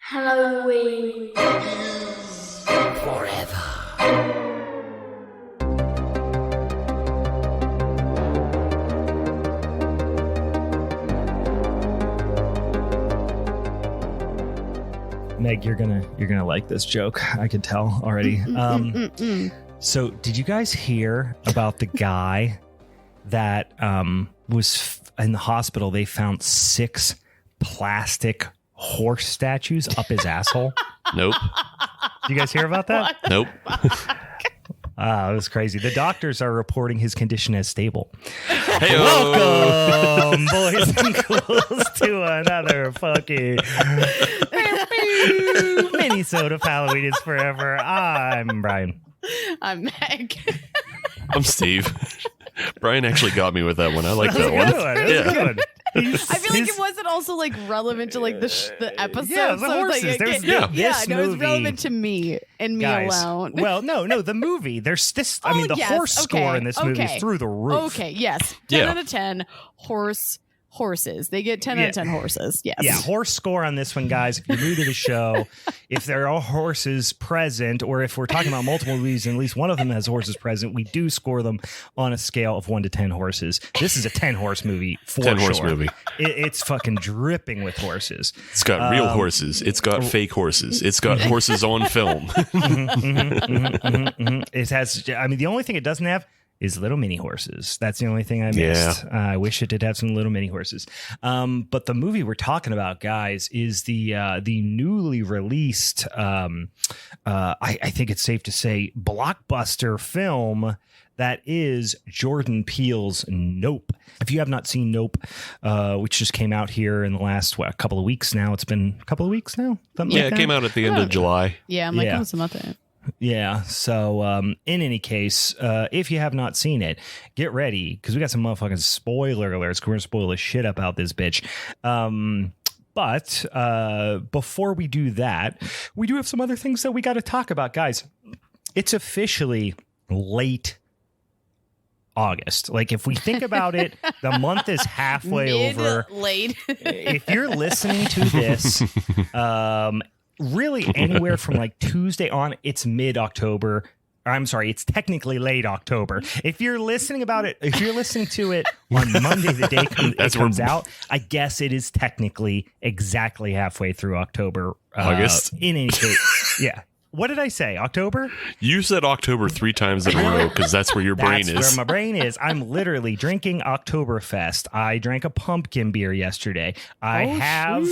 Halloween forever. Meg, you're gonna like this joke. I can tell already. So, did you guys hear about the guy that was in the hospital? They found 6 plastic horse statues up his asshole. Nope. Did you guys hear about that? Nope. It was crazy. The doctors are reporting his condition as stable. Hey-o. Welcome, boys and girls, to another fucking Minisode of Halloween is Forever. I'm Brian. I'm Meg. I'm Steve. Brian actually got me with that one. I like that one. Good. I feel like it wasn't also like relevant to like the episode. Yeah, the horses. Like, There's no, this it's movie, relevant to me and me guys, alone. Well, no, the movie. There's this. I mean, the horse score in this movie is through the roof. Okay, yes, 10 out of 10 horses. They get 10 out of 10 horses. Yes. Yeah, horse score on this one, guys. If you're new to the show, if there are horses present, or if we're talking about multiple movies and at least one of them has horses present, we do score them on a scale of 1 to 10 horses. This is a 10 horse movie for 10 sure. horse movie. It's fucking dripping with horses. It's got real horses. It's got fake horses. It's got horses on film. It has. I mean, the only thing it doesn't have is little mini horses. That's the only thing I missed. Yeah. I wish it did have some little mini horses. But the movie we're talking about, guys, is the newly released, I think it's safe to say, blockbuster film that is Jordan Peele's Nope. If you have not seen Nope, which just came out here in the last couple of weeks now. It's been a couple of weeks now. It came out at the end of July. Yeah, I'm like, oh, some other. Yeah. So in any case, if you have not seen it, get ready because we got some motherfucking spoiler alerts. We're going to spoil the shit up out this bitch. But before we do that, we do have some other things that we got to talk about, guys. It's officially late August. Like, if we think about it, the month is halfway over. Late. If you're listening to this, really anywhere from like Tuesday on, it's mid-October. I'm sorry, it's technically late October. If you're listening to it on Monday, the day it comes out, I guess it is technically exactly halfway through October. August. In any case, yeah. What did I say? October? You said October 3 times in a row because that's where your brain is. That's where my brain is. I'm literally drinking Oktoberfest. I drank a pumpkin beer yesterday. I have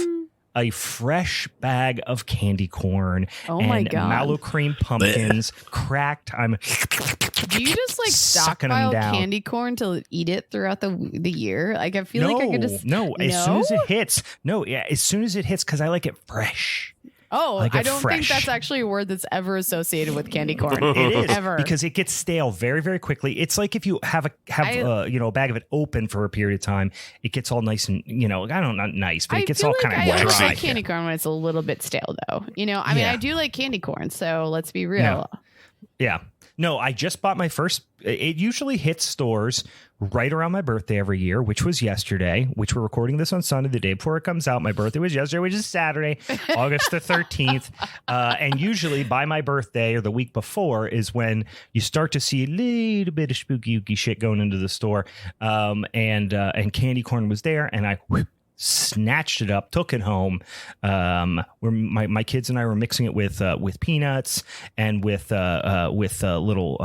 a fresh bag of candy corn and mallow cream pumpkins cracked. Do you just like sucking them stockpile down. candy corn to eat it throughout the year? Like, I feel like I could just as soon as it hits. As soon as it hits, because I like it fresh. Oh, like I don't fresh. think that's actually a word that's ever associated with candy corn. It is ever, because it gets stale very, very quickly. It's like if you have a bag of it open for a period of time, it gets all nice and not nice, but it gets all kind of dry. I like dry. candy corn when it's a little bit stale, though. I mean, I do like candy corn, so let's be real. Yeah. No, I just bought my first. It usually hits stores right around my birthday every year, which was yesterday, which we're recording this on Sunday, the day before it comes out. My birthday was yesterday, which is Saturday, August the 13th. And usually by my birthday or the week before is when you start to see a little bit of spooky shit going into the store. And candy corn was there, and I snatched it up, took it home. Where my kids and I were mixing it with peanuts and with little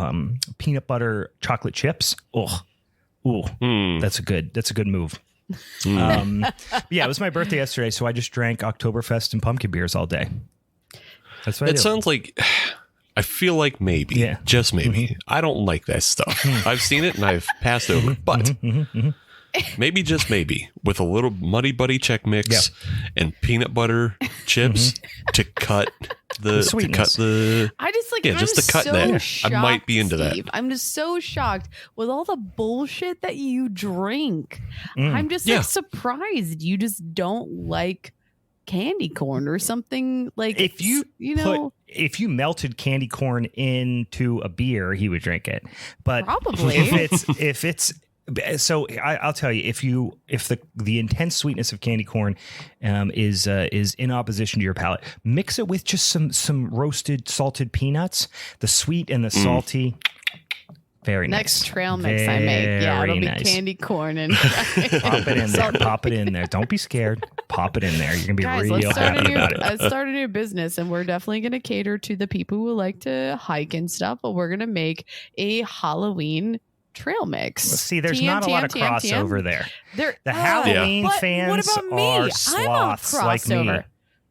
peanut butter chocolate chips. That's a good move. Yeah, it was my birthday yesterday, so I just drank Oktoberfest and pumpkin beers all day. That's what I do. Sounds like, I feel like maybe, just maybe, I don't like that stuff. I've seen it and I've passed over, but maybe, just maybe, with a little Muddy Buddy Check mix and peanut butter chips to cut the I just like, just to cut that. I might be into Steve. that. I'm just so shocked with all the bullshit that you drink. I'm just like surprised you just don't like candy corn or something. Like, if if you melted candy corn into a beer, he would drink it. But probably if it's So I'll tell you, if the intense sweetness of candy corn is in opposition to your palate, mix it with just some roasted salted peanuts. The sweet and the salty. Very nice. Next trail mix I make. Yeah, it'll be candy corn and pop it in there. Pop it in there. Don't be scared. Pop it in there. You're gonna be real happy about it. Let's start a new business, and we're definitely gonna cater to the people who like to hike and stuff. But we're gonna make a Halloween trail mix. See, there's not a lot of crossover there. The Halloween fans what about me? are sloths like me.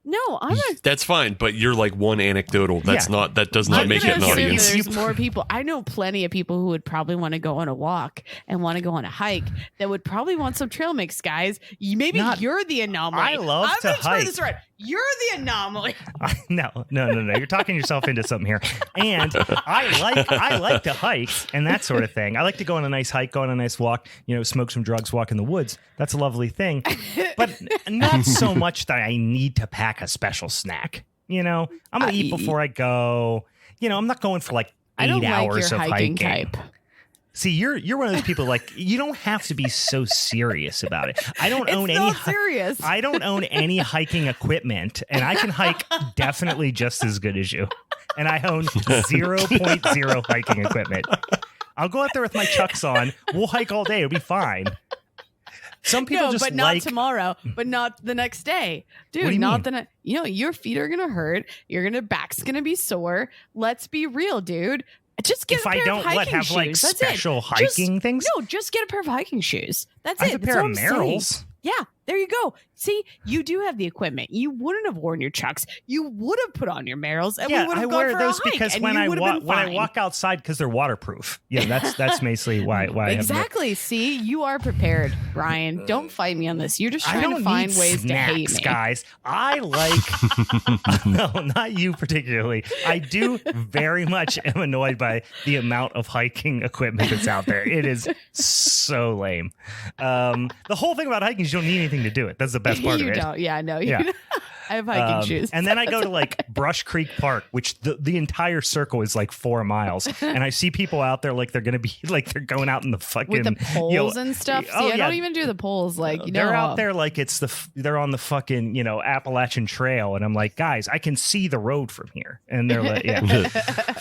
No, I'm not. That's fine, but you're like one anecdotal. That does not make it an audience. There's more people. I know plenty of people who would probably want to go on a walk and want to go on a hike that would probably want some trail mix, guys. Maybe you're the anomaly. I love to hike. This right. You're the anomaly. No. You're talking yourself into something here. And I like to hike and that sort of thing. I like to go on a nice hike, go on a nice walk, smoke some drugs, walk in the woods. That's a lovely thing. But not so much that I need to pack a special snack. I'm going to eat before I go. I'm not going for like 8 hours of hiking. Type. See, you're one of those people like you don't have to be so serious about it. I don't own any serious. I don't own any hiking equipment, and I can hike definitely just as good as you. And I own 0.0 hiking equipment. I'll go out there with my Chucks on. We'll hike all day. It'll be fine. Some people just but not tomorrow, but not the next day, dude. Not the your feet are gonna hurt. Your back's gonna be sore. Let's be real, dude. Just get a pair of hiking shoes. Like special hiking things. No, just get a pair of hiking shoes. That's I it. have a pair of Merrells. Yeah, there you go. See, you do have the equipment. You wouldn't have worn your Chucks. You would have put on your Merrells, and we would have gone for a hike. Because when I walk outside, because they're waterproof. Yeah, that's basically why. Exactly. See, you are prepared, Brian. Don't fight me on this. You're just trying to find ways to hate me, guys. I like. No, not you particularly. I do very much am annoyed by the amount of hiking equipment that's out there. It is so lame. The whole thing about hiking is you don't need anything to do it. That's the best part of it. You don't. Yeah, no. Yeah. I have hiking shoes. And then I go to like Brush Creek Park, which the entire circle is like 4 miles. And I see people out there like they're going to be like they're going out in the fucking with the poles and stuff. See, I don't even do the poles. Like they're out there like they're on the fucking Appalachian Trail, and I'm like, guys, I can see the road from here. And they're like,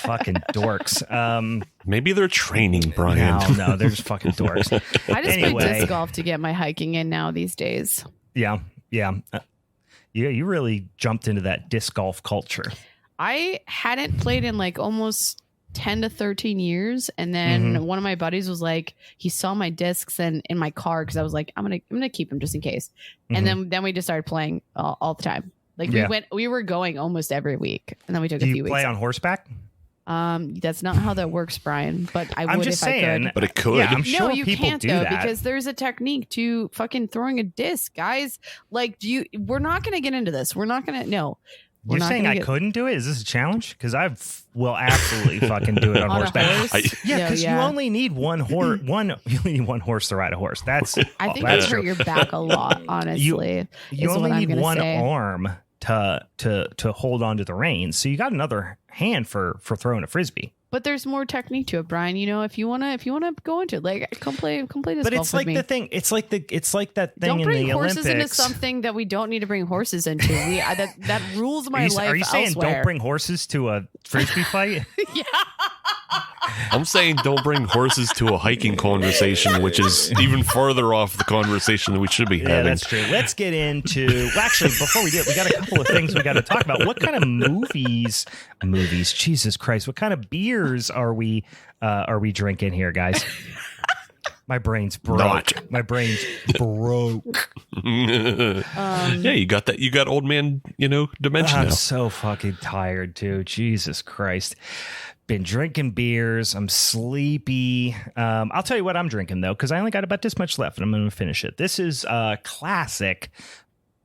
fucking dorks. Maybe they're training, Brian. No, they're just fucking dorks. I just play disc golf to get my hiking in now these days. Yeah. You really jumped into that disc golf culture. I hadn't played in like almost 10 to 13 years. And then one of my buddies was like, he saw my discs in my car because I was like, I'm gonna keep them just in case. And then we just started playing all the time. Like we were going almost every week. And then we took a few weeks. Do you play on horseback? That's not how that works, Brian. But I would if I could. But it could. Yeah, I'm sure you people can't do though, that. because there's a technique to fucking throwing a disc, guys. Like, we're not going to get into this. We're not going to. No. You're saying I couldn't do it? Is this a challenge? Because I will absolutely fucking do it on horseback. Because you only need one horse. You only need one horse to ride a horse. I think that's hurt your back a lot. Honestly, you only need one arm to hold onto the reins. So you got another hand for throwing a frisbee. But there's more technique to it, Brian. If you wanna go into it, like come play this. But it's like the thing. It's like that thing in the Olympics. Don't bring horses into something that we don't need to bring horses into. That rules my life. Are you saying don't bring horses to a frisbee fight? Yeah. I'm saying don't bring horses to a hiking conversation, which is even farther off the conversation that we should be having. Yeah, that's true. Let's get into. Well, actually, before we do it, we got a couple of things we got to talk about. What kind of movies? Jesus Christ! What kind of beers are we drinking here, guys? My brain's broke. My brain's broke. Yeah, you got that. You got old man, dementia. I'm so fucking tired, too. Jesus Christ. Been drinking beers. I'm sleepy. I'll tell you what I'm drinking, though, because I only got about this much left, and I'm going to finish it. This is classic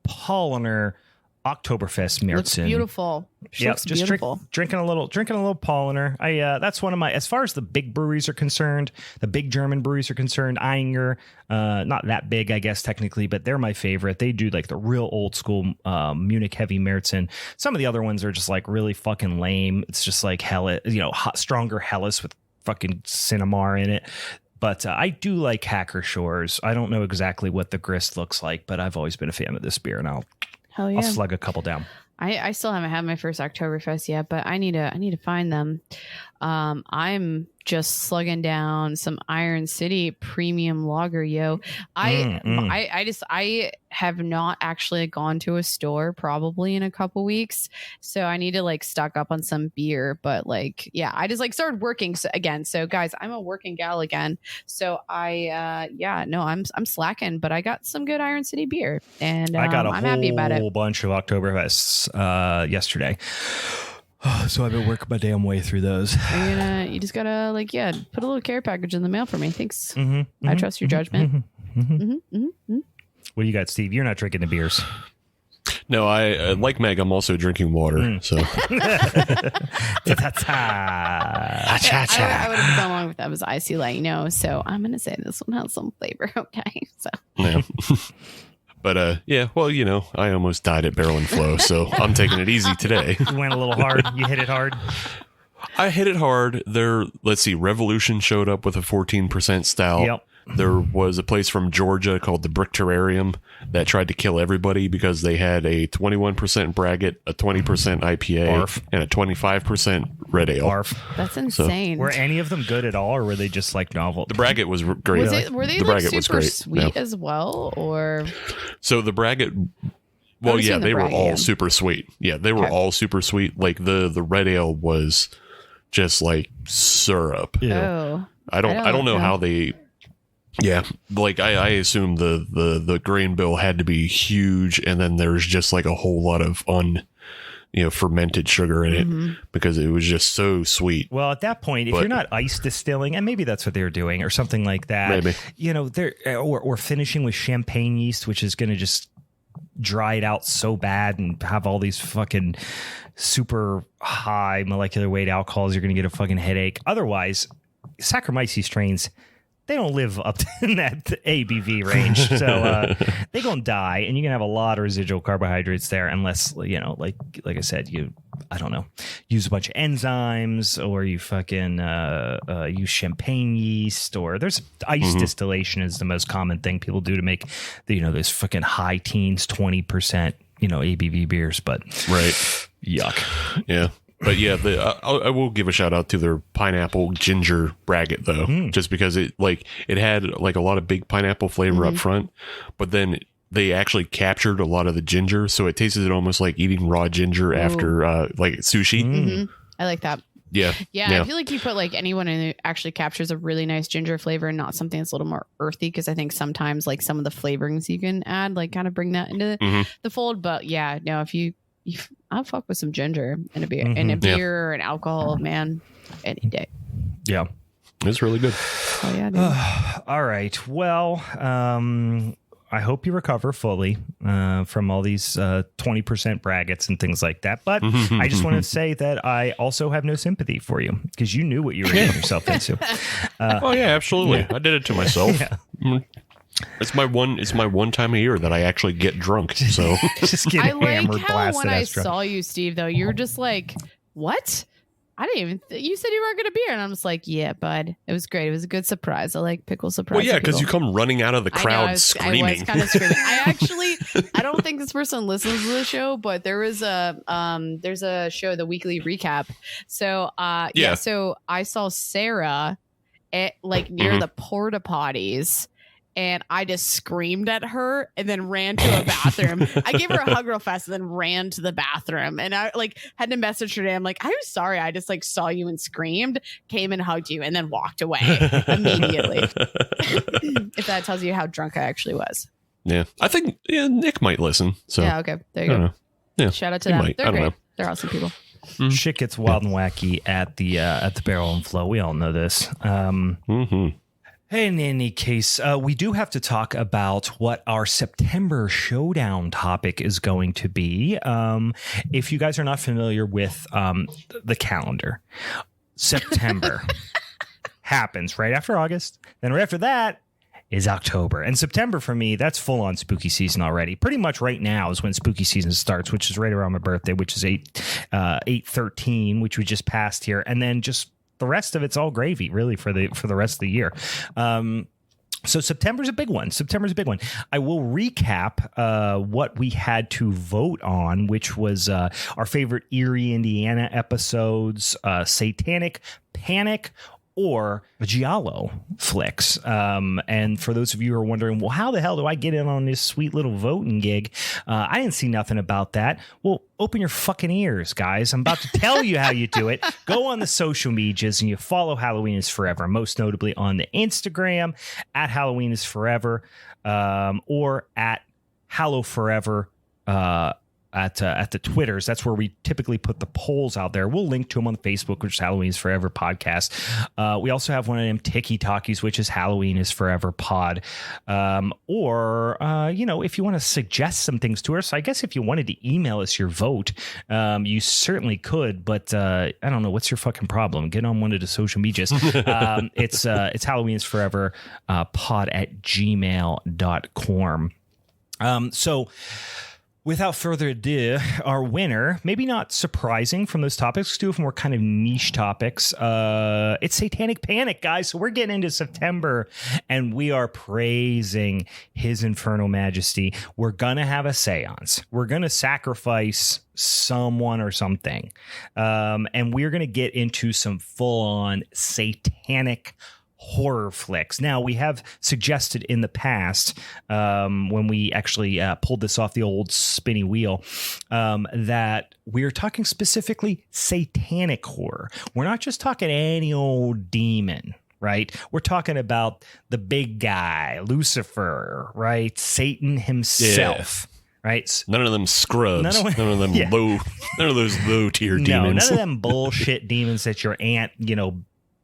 Paulaner Oktoberfest Märzen. Looks beautiful. Just beautiful. Drinking a little Paulaner. That's one of my, as far as the big breweries are concerned, the big German breweries are concerned, Eyinger, not that big, I guess, technically, but they're my favorite. They do like the real old school Munich heavy Märzen. Some of the other ones are just like really fucking lame. It's just like hot, stronger Helles with fucking Cinnamar in it. But I do like Hacker Shores. I don't know exactly what the grist looks like, but I've always been a fan of this beer, and I'll slug a couple down. I still haven't had my first Oktoberfest yet, but I need to find them. I'm just slugging down some Iron City premium lager, yo. I have not actually gone to a store probably in a couple weeks, so I need to like stock up on some beer. But like, yeah, I just like started working again. So guys, I'm a working gal again. So I'm slacking, but I got some good Iron City beer, and I got I'm happy about it. whole bunch of Oktoberfests yesterday. So I've been working my damn way through those. You just gotta put a little care package in the mail for me. Thanks. I trust your judgment. What do you got, Steve? You're not drinking the beers. No, I like Meg. I'm also drinking water. So I would have gone along with that as icy light, so I'm gonna say this one has some flavor. Okay, so yeah. But I almost died at Barrel and Flow, so I'm taking it easy today. You went a little hard. You hit it hard. I hit it hard. Revolution showed up with a 14% stout. Yep. There was a place from Georgia called the Brick Terrarium that tried to kill everybody because they had a 21% Braggot, a 20% IPA, Barf. and a 25% Red Ale. Barf. That's insane. Were any of them good at all, or were they just like novel? The Braggot was great. Were they the like Braggot super sweet as well, or? So the Braggot, they were all super sweet. Yeah, they were all super sweet. Like the Red Ale was just like syrup. Oh, I don't know how they. Yeah, like I assume the grain bill had to be huge, and then there's just like a whole lot of fermented sugar in it because it was just so sweet. Well, at that point, if you're not ice distilling, and maybe that's what they were doing or something like that, maybe they're or finishing with champagne yeast, which is going to just dry it out so bad and have all these fucking super high molecular weight alcohols, you're going to get a fucking headache. Otherwise, Saccharomyces strains, they don't live up in that ABV range. So they're going to die, and you're going to have a lot of residual carbohydrates there unless, like I said, use a bunch of enzymes, or you fucking use champagne yeast, or there's ice distillation is the most common thing people do to make, those fucking high teens, 20%, ABV beers. But right. Yuck. Yeah. But yeah, I will give a shout out to their pineapple ginger Braggot though, just because it had like a lot of big pineapple flavor up front, but then they actually captured a lot of the ginger, so it tasted almost like eating raw ginger after like sushi. I like that. Yeah. I feel like you put like anyone in it actually captures a really nice ginger flavor and not something that's a little more earthy, because I think sometimes like some of the flavorings you can add like kind of bring that into the fold. But yeah, no, if I'll fuck with some ginger in a beer, or an alcohol, man, any day. Yeah, it's really good. Oh yeah, dude. All right. Well, I hope you recover fully from all these 20% Braggots and things like that. But I just want to say that I also have no sympathy for you, because you knew what you were getting yourself into. Oh yeah, absolutely. Yeah. I did it to myself. Yeah. It's my one time a year that I actually get drunk. So just get hammered, how blasted. When I saw you, Steve, though, you were just like, "What? I didn't even. You said you weren't going to be here," and I'm just like, "Yeah, bud. It was great. It was a good surprise. I like pickle surprise." Well, yeah, because you come running out of the crowd screaming. I was kind of screaming. I don't think this person listens to the show, but there's a show, the weekly recap. So so I saw Sarah at near the porta potties. And I just screamed at her and then ran to a bathroom. I gave her a hug real fast and then ran to the bathroom. And I had to message her today. I'm like, I'm sorry. I just saw you and screamed, came and hugged you, and then walked away immediately. If that tells you how drunk I actually was. Yeah. I think Nick might listen. So yeah, okay. There you go. Yeah. Shout out to them. They're great. They're awesome people. Shit gets wild and wacky at the Barrel and Flow. We all know this. In any case, we do have to talk about what our September Showdown topic is going to be. If you guys are not familiar with the calendar, September happens right after August. Then right after that is October. And September for me, that's full on spooky season already. Pretty much right now is when spooky season starts, which is right around my birthday, which is 8/13, which we just passed here. And then just the rest of it's all gravy, really, for the rest of the year. So September's a big one. I will recap what we had to vote on, which was our favorite Erie, Indiana episodes, Satanic Panic, or Giallo flicks. And for those of you who are wondering, well, how the hell do I get in on this sweet little voting gig? I didn't see nothing about that. Well, open your fucking ears, guys. I'm about to tell you how you do it. Go on the social medias and you follow Halloween is Forever, most notably on the Instagram at Halloween is Forever, or at Hallow Forever, at the Twitters. That's where we typically put the polls out there. We'll link to them on Facebook, which is Halloween is Forever podcast. We also have one of them TikTokies, which is Halloween is Forever pod. Or if you want to suggest some things to us, I guess if you wanted to email us your vote, you certainly could, but I don't know, what's your fucking problem? Get on one of the social medias. It's Halloween is Forever pod at gmail.com. So without further ado, our winner, maybe not surprising from those topics, two of them were kind of niche topics. It's Satanic Panic, guys. So we're getting into September and we are praising His Infernal Majesty. We're going to have a seance. We're going to sacrifice someone or something. And we're going to get into some full-on satanic horror flicks. Now, we have suggested in the past, when we actually pulled this off the old spinny wheel, that we're talking specifically satanic horror. We're not just talking any old demon, right? We're talking about the big guy, Lucifer, right? Satan himself. Yeah. Right. None of them scrubs. None of them none of those low tier demons. None of them bullshit demons that your aunt,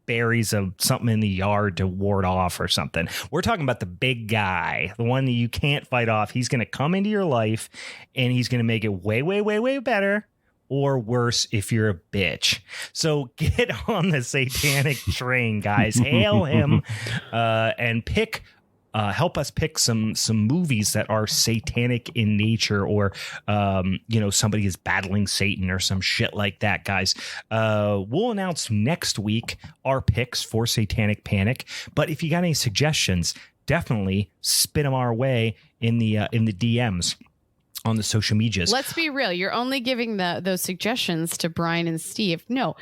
buries something in the yard to ward off or something. We're talking about the big guy, the one that you can't fight off. He's going to come into your life and he's going to make it way, way, way, way better or worse if you're a bitch. So get on the satanic train, guys. Hail him and pick. Help us pick some movies that are satanic in nature, or somebody is battling Satan or some shit like that, guys. We'll announce next week our picks for Satanic Panic, but if you got any suggestions, definitely spit them our way in the DMs on the social medias. Let's be real. You're only giving those suggestions to Brian and Steve. No.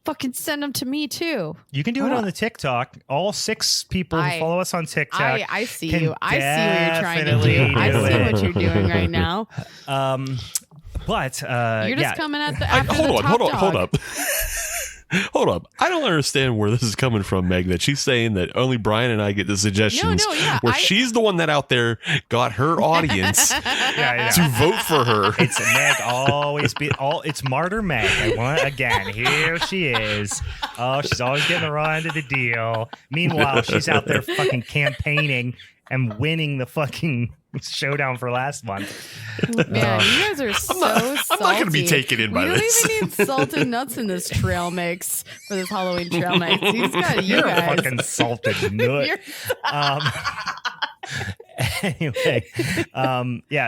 Fucking send them to me too. You can do it on the TikTok. All 6 people who follow us on TikTok. I see you. I see what you're trying to do. I see what you're doing right now. But you're just coming at the hold up. Hold up. I don't understand where this is coming from, Meg, that she's saying that only Brian and I get the suggestions she's the one that out there got her audience to vote for her. It's Meg it's Martyr Meg. Again, here she is. Oh, she's always getting around to the deal. Meanwhile, she's out there fucking campaigning and winning the fucking showdown for last month. Man, you guys are salty. I'm not going to be taken in by this. We don't even need salted nuts in this trail mix for this Halloween trail mix. He's got you You're guys. a fucking salted nut. Anyway,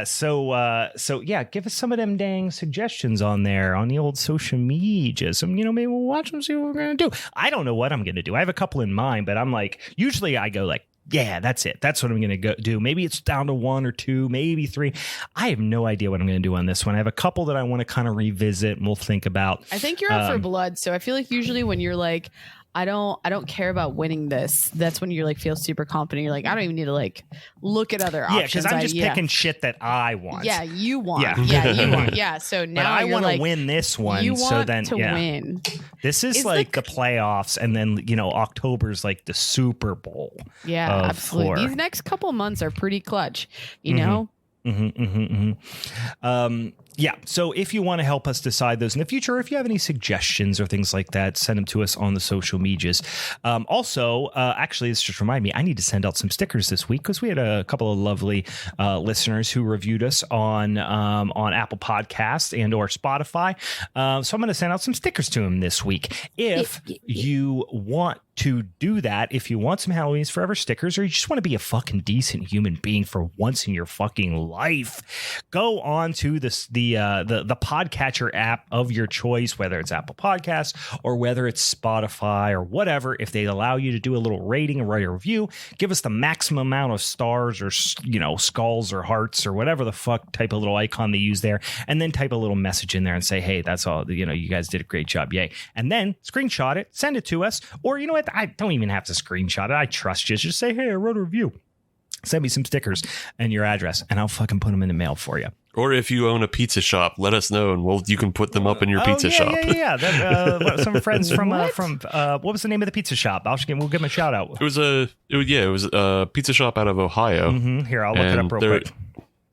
so give us some of them dang suggestions on there on the old social media. Maybe we'll watch them, see what we're gonna do. I don't know what I'm gonna do. I have a couple in mind, but I'm like, usually I go like, yeah, that's it. That's what I'm going to go do. Maybe it's down to 1 or 2, maybe 3. I have no idea what I'm going to do on this one. I have a couple that I want to kind of revisit and we'll think about. I think you're up for blood. So I feel like usually when you're like, I don't care about winning this, that's when you're like feel super confident. You're like, I don't even need to like look at other options. Yeah, because I'm just picking shit that I want. Yeah, you want. Yeah, you want. Yeah, so now but I want to win this one. You want to win. This is like the playoffs, and then October's like the Super Bowl. Yeah, absolutely. Horror. These next couple months are pretty clutch. You know. Yeah, so if you want to help us decide those in the future, if you have any suggestions or things like that, send them to us on the social medias. Actually, this just reminded me, I need to send out some stickers this week because we had a couple of lovely listeners who reviewed us on Apple Podcasts and or Spotify. So I'm going to send out some stickers to them this week. If you want to do that, if you want some Halloween is Forever stickers, or you just want to be a fucking decent human being for once in your fucking life, go on to the the podcatcher app of your choice, whether it's Apple Podcasts or whether it's Spotify or whatever. If they allow you to do a little rating and write a review, give us the maximum amount of stars or, skulls or hearts or whatever the fuck type of little icon they use there, and then type a little message in there and say, hey, that's all, you guys did a great job, yay. And then screenshot it, send it to us, or you know what, I don't even have to screenshot it, I trust you, just say, hey, I wrote a review, send me some stickers and your address, and I'll fucking put them in the mail for you. Or if you own a pizza shop, let us know, and you can put them up in your pizza shop. Some friends from what was the name of the pizza shop? We'll give them a shout out. It was a pizza shop out of Ohio. Mm-hmm. Here, I'll look it up real quick.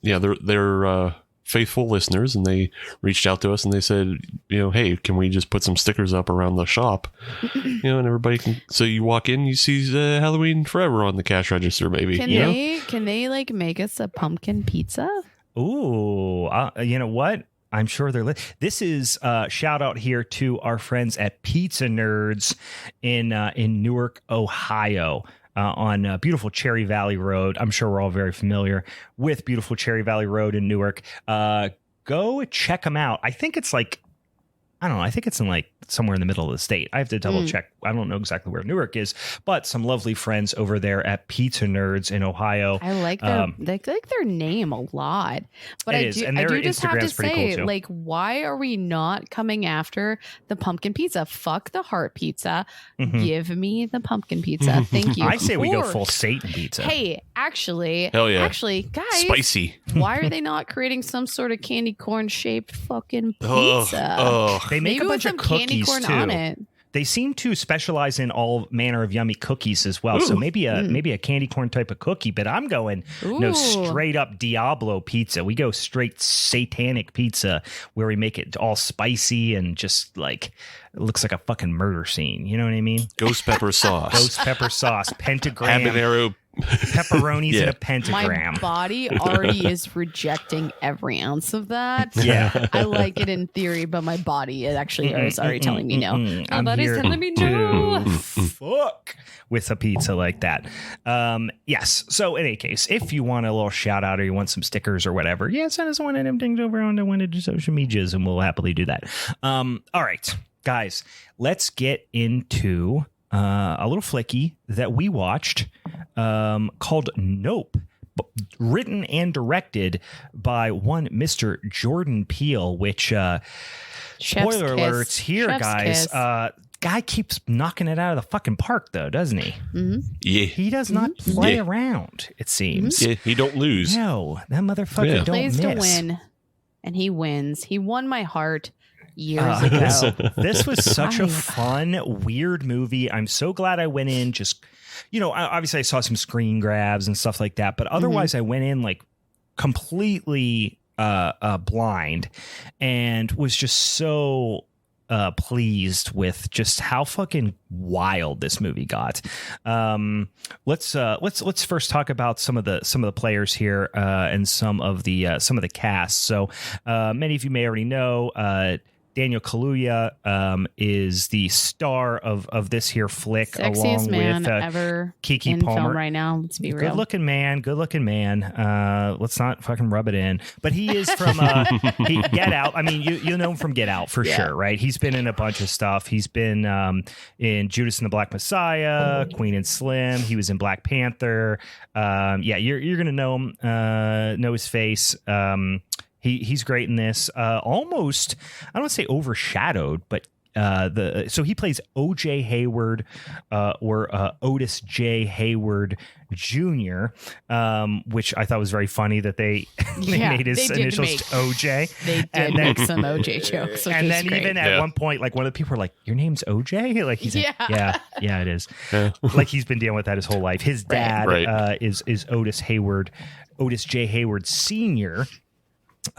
Yeah, they're faithful listeners, and they reached out to us and they said, hey, can we just put some stickers up around the shop? And everybody can. So you walk in, you see Halloween Forever on the cash register, maybe. Can they like make us a pumpkin pizza? Ooh, you know what? I'm sure they're this is shout out here to our friends at Pizza Nerds in Newark, Ohio, on beautiful Cherry Valley Road. I'm sure we're all very familiar with beautiful Cherry Valley Road in Newark. Go check them out. I think it's like, I don't know. I think it's in like somewhere in the middle of the state. I have to double check. I don't know exactly where Newark is, but some lovely friends over there at Pizza Nerds in Ohio. I like their name a lot, but I do just have to say, cool, like, why are we not coming after the pumpkin pizza? Fuck the heart pizza. Mm-hmm. Give me the pumpkin pizza. Thank you. I say we go full Satan pizza. Hey, actually, hell yeah. Actually, guys, spicy. Why are they not creating some sort of candy corn shaped fucking pizza? They make a bunch of cookies too. On it. They seem to specialize in all manner of yummy cookies as well. Ooh. So maybe a candy corn type of cookie, but I'm going straight up Diablo pizza. We go straight satanic pizza where we make it all spicy and just like it looks like a fucking murder scene. You know what I mean? Ghost pepper sauce. Pentagram. Habanero. Pepperonis and a pentagram. My body already is rejecting every ounce of that. Yeah. I like it in theory, but my body is already telling me no. My body's telling me no. Fuck with a pizza like that. Yes. So in any case, if you want a little shout out or you want some stickers or whatever, send us one of them things over on one of the social medias and we'll happily do that. All right, guys, let's get into a little flicky that we watched called Nope, written and directed by one Mr. Jordan Peele, which spoiler alerts here, guys. Guy keeps knocking it out of the fucking park, though, doesn't he? Mm-hmm. Yeah. He does not play around, it seems. Yeah, he don't lose. No, that motherfucker don't miss. He plays to win, and he wins. He won my heart years ago. This was such a fun, weird movie. I'm so glad I went in just, obviously I saw some screen grabs and stuff like that, but otherwise I went in like completely blind and was just so pleased with just how fucking wild this movie got. Let's first talk about some of the players here and some of the cast. So many of you may already know Daniel Kaluuya is the star of this here flick, sexiest along man with ever Keke in Palmer. Film right now. Let's be real. Good looking man. Let's not fucking rub it in. But he is from Get Out. I mean, you know him from Get Out for sure, right? He's been in a bunch of stuff. He's been in Judas and the Black Messiah, Queen and Slim. He was in Black Panther. You're gonna know him, know his face. He's great in this. Almost, I don't want to say overshadowed, but so he plays O.J. Hayward or Otis J. Hayward Jr., which I thought was very funny that they made his initials O.J. They did make some O.J. jokes, and then great. Even at one point, like one of the people were like, "Your name's O.J.?" Like he's like, yeah, it is. Like he's been dealing with that his whole life. His dad is Otis J. Hayward Sr.,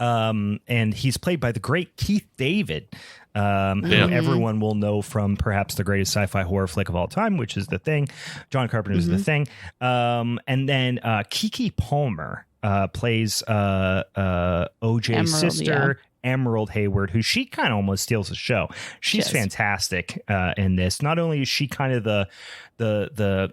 and he's played by the great Keith David, who everyone will know from perhaps the greatest sci-fi horror flick of all time, which is The Thing. John Carpenter's The Thing. And then Keke Palmer plays OJ's sister, Emerald Hayward, who she kind of almost steals the show. She's fantastic in this. Not only is she kind of the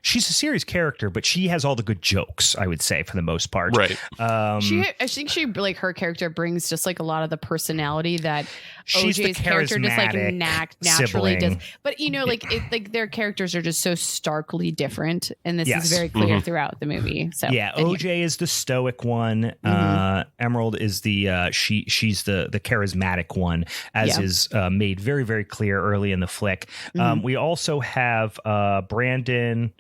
she's a serious character, but she has all the good jokes, I would say, for the most part. Right. I think she like her character brings just like a lot of the personality that she's OJ's character just like naturally sibling. does. But like their characters are just so starkly different, and this is very clear throughout the movie. So OJ is the stoic one. Emerald is the she's the charismatic one, as is made very, very clear early in the flick. We also have Brandon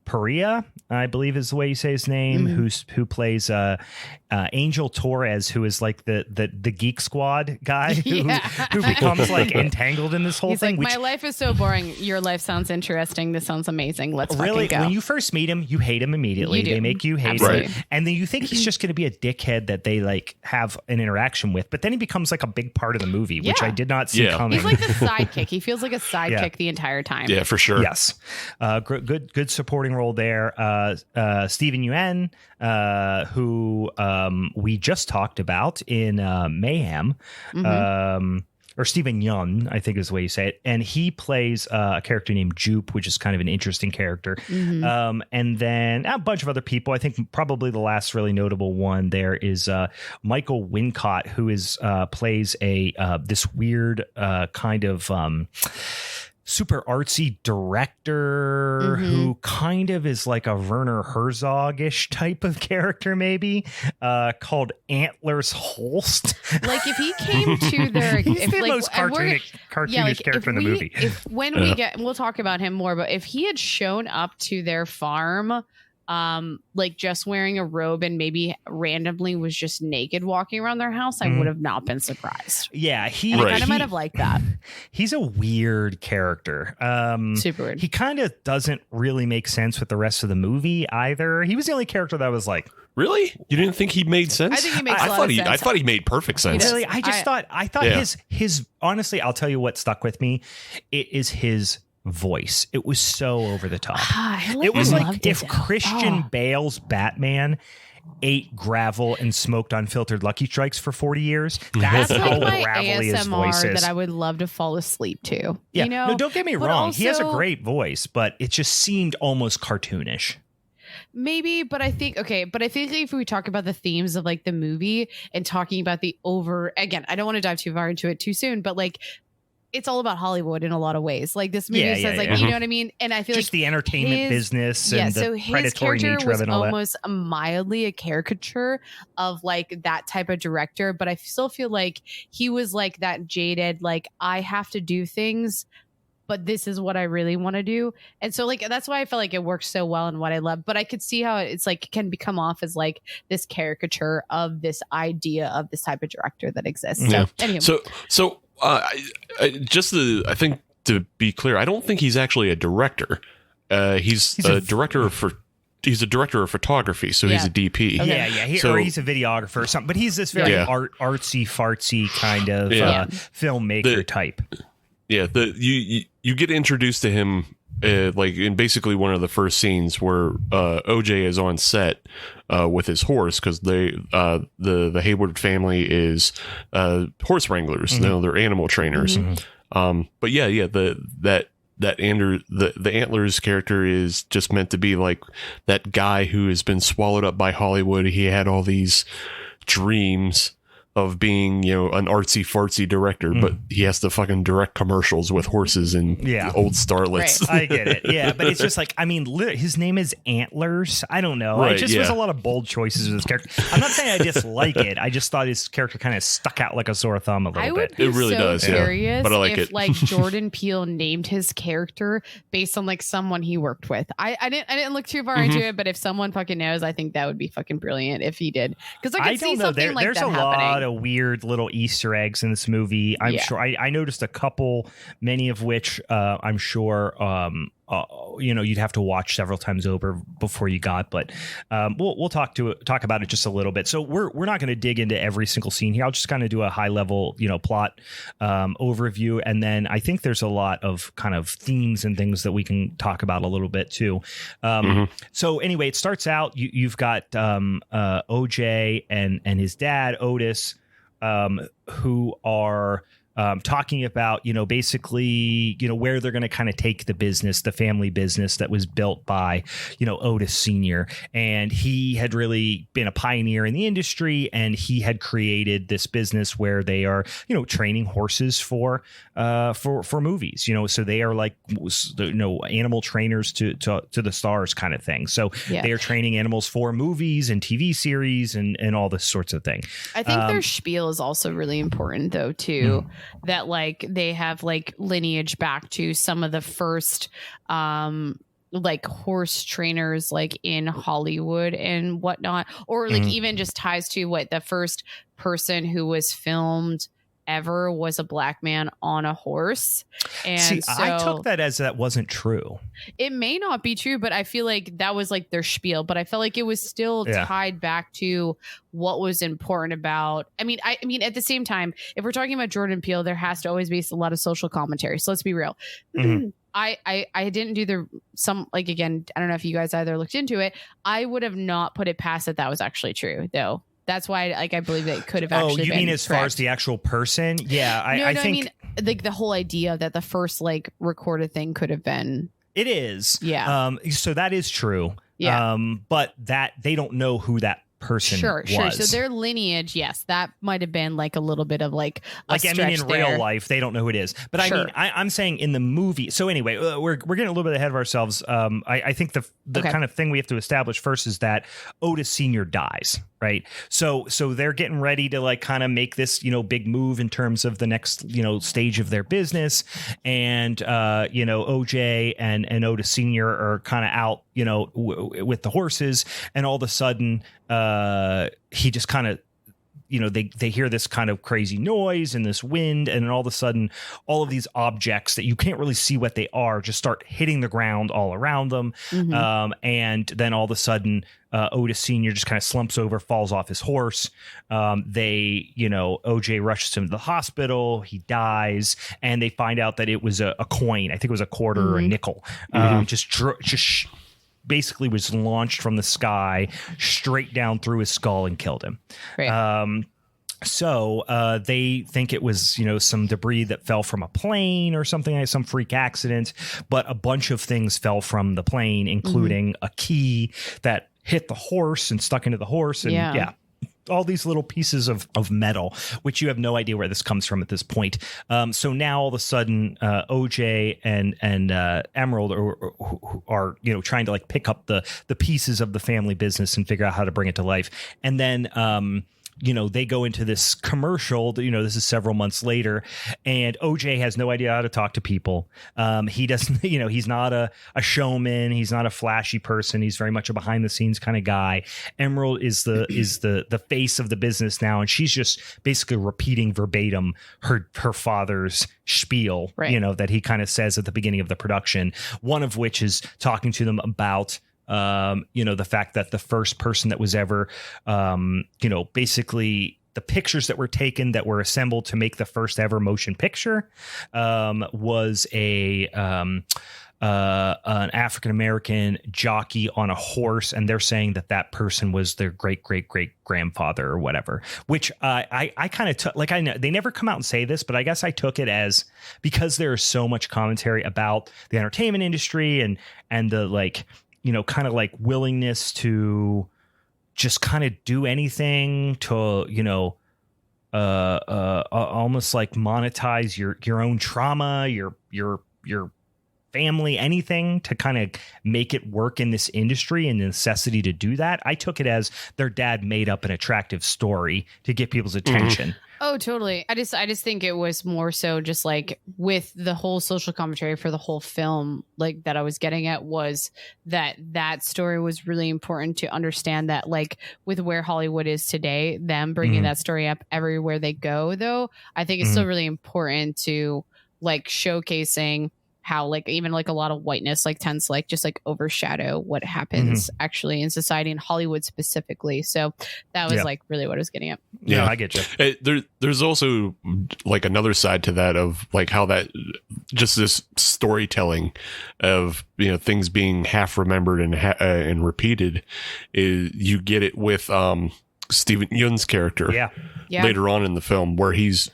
Perea, I believe is the way you say his name, who plays Angel Torres, who is like the Geek Squad guy who becomes like entangled in this whole He's thing. Like, my life is so boring. Your life sounds interesting. This sounds amazing. Let's really fucking go. When you first meet him, you hate him immediately. They make you hate him, and then you think he's just going to be a dickhead that they like have an interaction with. But then he becomes like a big part of the movie, which I did not see coming. He's like the sidekick. He feels like a sidekick the entire time. Yeah, for sure. Yes, good supporting role there. Steven Yeun, who we just talked about in Mayhem, or Steven Yeun, I think is the way you say it. And he plays a character named Jupe, which is kind of an interesting character. And then a bunch of other people. I think probably the last really notable one there is Michael Wincott, who is plays this weird kind of super artsy director who kind of is like a Werner Herzog-ish type of character, maybe, called Antlers Holst. Like if he came to their, he's the most cartoonish character in the movie. When we get, we'll talk about him more, but if he had shown up to their farm, like just wearing a robe and maybe randomly was just naked walking around their house, I would have not been surprised. Yeah, I kind of might have liked that. He's a weird character. Super weird. He kind of doesn't really make sense with the rest of the movie either. He was the only character that was like, really? You didn't think he made sense? I think he makes a lot of sense. I thought he made perfect sense. Really, I thought his honestly, I'll tell you what stuck with me. It is his voice. It was so over the top. It was like if Christian Bale's Batman ate gravel and smoked unfiltered Lucky Strikes for 40 years. That's how like gravelly his voice is. That I would love to fall asleep to. Yeah. You know? No, don't get me wrong. He has a great voice, but it just seemed almost cartoonish. Maybe, but I think if we talk about the themes of like the movie and talking about again, I don't want to dive too far into it too soon, but like it's all about Hollywood in a lot of ways. Like this movie says, like, you know what I mean? And I feel just like the entertainment business and the predatory nature of it and all that. Almost mildly a caricature of like that type of director, but I still feel like he was like that jaded, like I have to do things, but this is what I really want to do. And so like, that's why I felt like it works so well and what I love, but I could see how it's like, can become off as like this caricature of this idea of this type of director that exists. Yeah. So, anyway. I think to be clear, I don't think he's actually a director. He's a director of photography, so he's a DP. Okay. Yeah. Or he's a videographer or something. But he's this very artsy fartsy kind of filmmaker type. Yeah, you get introduced to him like in basically one of the first scenes where OJ is on set with his horse, because the Hayward family is horse wranglers. You know, they're animal trainers. But the Antlers character is just meant to be like that guy who has been swallowed up by Hollywood. He had all these dreams of being, you know, an artsy fartsy director, but he has to fucking direct commercials with horses and old starlets. Right. I get it. Yeah, but it's just like, I mean, his name is Antlers. I don't know. It just was a lot of bold choices with his character. I'm not saying I dislike it. I just thought his character kind of stuck out like a sore thumb a little bit. It really does. Curious but I like if it. like Jordan Peele named his character based on like someone he worked with. I didn't look too far into it, but if someone fucking knows, I think that would be fucking brilliant if he did. Because I could see something like that happening. There's a lot of weird little Easter eggs in this movie. I'm sure I noticed a couple, many of which I'm sure you'd have to watch several times over before you got, but we'll talk about it just a little bit. So we're not going to dig into every single scene here. I'll just kind of do a high level, plot overview, and then I think there's a lot of kind of themes and things that we can talk about a little bit too. So anyway, it starts out you've got OJ and his dad Otis, who are talking about, basically, where they're going to kind of take the business, the family business that was built by, Otis Sr. And he had really been a pioneer in the industry, and he had created this business where they are, training horses for movies, so they are like, animal trainers to the stars kind of thing. So they are training animals for movies and TV series and all this sorts of thing. I think their spiel is also really important though too, that like they have like lineage back to some of the first like horse trainers like in Hollywood and whatnot, or like even just ties to what the first person who was filmed ever was a black man on a horse. And so I took that as that wasn't true. It may not be true, but I feel like that was like their spiel, but I felt like it was still tied back to what was important about. I mean, at the same time, if we're talking about Jordan Peele, there has to always be a lot of social commentary. So let's be real. I didn't do again, I don't know if you guys either looked into it. I would have not put it past that was actually true though. That's why, I believe that it could have actually been. Oh, you mean as far as the actual person? Yeah, I think. I mean, like the whole idea that the first recorded thing could have been. It is. Yeah. So that is true. Yeah. But that they don't know who that person was. Sure. So their lineage, yes, that might have been like a little bit of like a stretch in real life, they don't know who it is. But I mean, I'm saying in the movie. So anyway, we're getting a little bit ahead of ourselves. I think the kind of thing we have to establish first is that Otis Sr. dies. Right. So they're getting ready to like kind of make this, big move in terms of the next, stage of their business. And, OJ and Otis Sr. are kind of out, with the horses. And all of a sudden, he just kind of, they hear this kind of crazy noise and this wind. And then all of a sudden, all of these objects that you can't really see what they are just start hitting the ground all around them. And then all of a sudden, Otis Sr. just kind of slumps over, falls off his horse. OJ rushes him to the hospital. He dies, and they find out that it was a coin. I think it was a quarter or a nickel. Just basically was launched from the sky straight down through his skull and killed him. Right. So they think it was, some debris that fell from a plane or something, like some freak accident. But a bunch of things fell from the plane, including a key that hit the horse and stuck into the horse. And all these little pieces of metal, which you have no idea where this comes from at this point. So now all of a sudden, OJ and Emerald are trying to like pick up the pieces of the family business and figure out how to bring it to life. And then they go into this commercial, this is several months later, and OJ has no idea how to talk to people. He doesn't, he's not a showman. He's not a flashy person. He's very much a behind the scenes kind of guy. Emerald is the face of the business now. And she's just basically repeating verbatim her father's spiel, right. That he kind of says at the beginning of the production, one of which is talking to them about the fact that the first person that was ever, basically the pictures that were taken that were assembled to make the first ever motion picture, was an African-American jockey on a horse. And they're saying that person was their great grandfather or whatever, which I kind of took, I know they never come out and say this, but I guess I took it as, because there is so much commentary about the entertainment industry and the kind of like willingness to just kind of do anything to, almost like monetize your own trauma, your family, anything to kind of make it work in this industry and the necessity to do that. I took it as their dad made up an attractive story to get people's attention. Oh, totally. I just think it was more so just like with the whole social commentary for the whole film, like that I was getting at was that story was really important to understand that, like with where Hollywood is today, them bringing that story up everywhere they go, though, I think it's still really important to like showcasing how like even like a lot of whiteness like tends to like just like overshadow what happens actually in society and Hollywood specifically. So that was like really what I was getting at. Yeah, I get you. There's also like another side to that of like how that just this storytelling of things being half remembered and repeated is you get it with Steven Yeun's character. Yeah. Later on in the film, where he's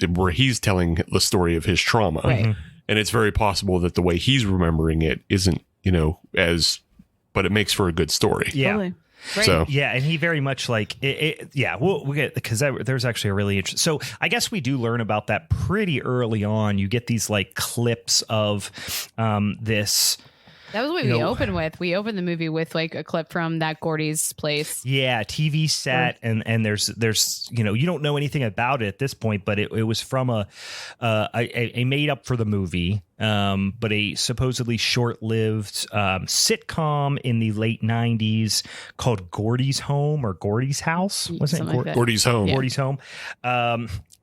telling the story of his trauma, Right. and it's very possible that the way he's remembering it isn't, but it makes for a good story. Yeah. Totally. Right. So Yeah, and he very much like it. Yeah, we'll get, because there's actually a really interesting. So I guess we do learn about that pretty early on. You get these like clips of this. That was what we opened with. We opened the movie with like a clip from that Gordy's place. Yeah, TV set, and there's you don't know anything about it at this point, but it was from a made up for the movie, but a supposedly short-lived sitcom in the late 90s called Gordy's Home or Gordy's House. Wasn't it? Like Gordy's Home. Yeah. Gordy's Home.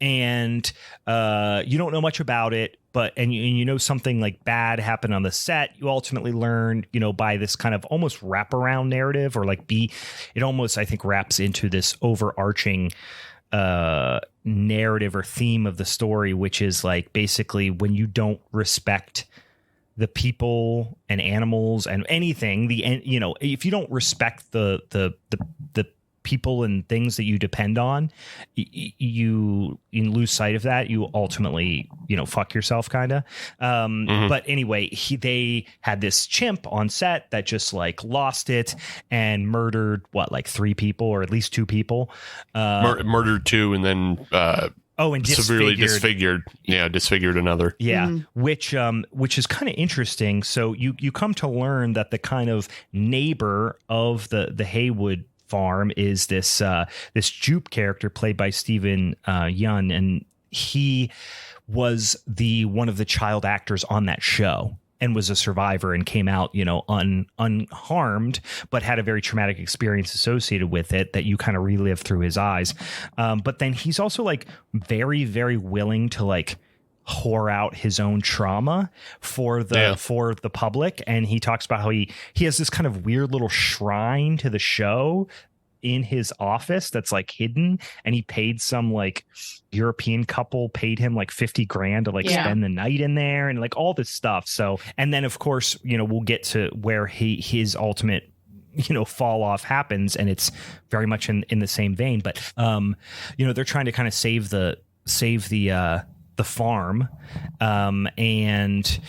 And you don't know much about it, but you know something like bad happened on the set. You ultimately learn, by this kind of almost wraparound narrative, or like it almost, I think, wraps into this overarching narrative or theme of the story, which is like basically when you don't respect the people and animals and anything, if you don't respect the people and things that you depend on, you lose sight of that. You ultimately, fuck yourself kind of. But anyway, they had this chimp on set that just like lost it and murdered like 3 people, or at least 2 people. Murdered 2 and then and severely disfigured. Yeah, disfigured another. Yeah, which is kind of interesting. So you come to learn that the kind of neighbor of the Haywood farm is this Jupe character played by Steven Yeun, and he was one of the child actors on that show and was a survivor and came out unharmed, but had a very traumatic experience associated with it that you kind of relive through his eyes. But then he's also like very, very willing to like whore out his own trauma for the public, and he talks about how he has this kind of weird little shrine to the show in his office that's like hidden, and he paid some like European couple paid him like $50,000 to like spend the night in there, and like all this stuff. So, and then of course we'll get to where his ultimate fall off happens, and it's very much in the same vein, but they're trying to kind of save the farm, and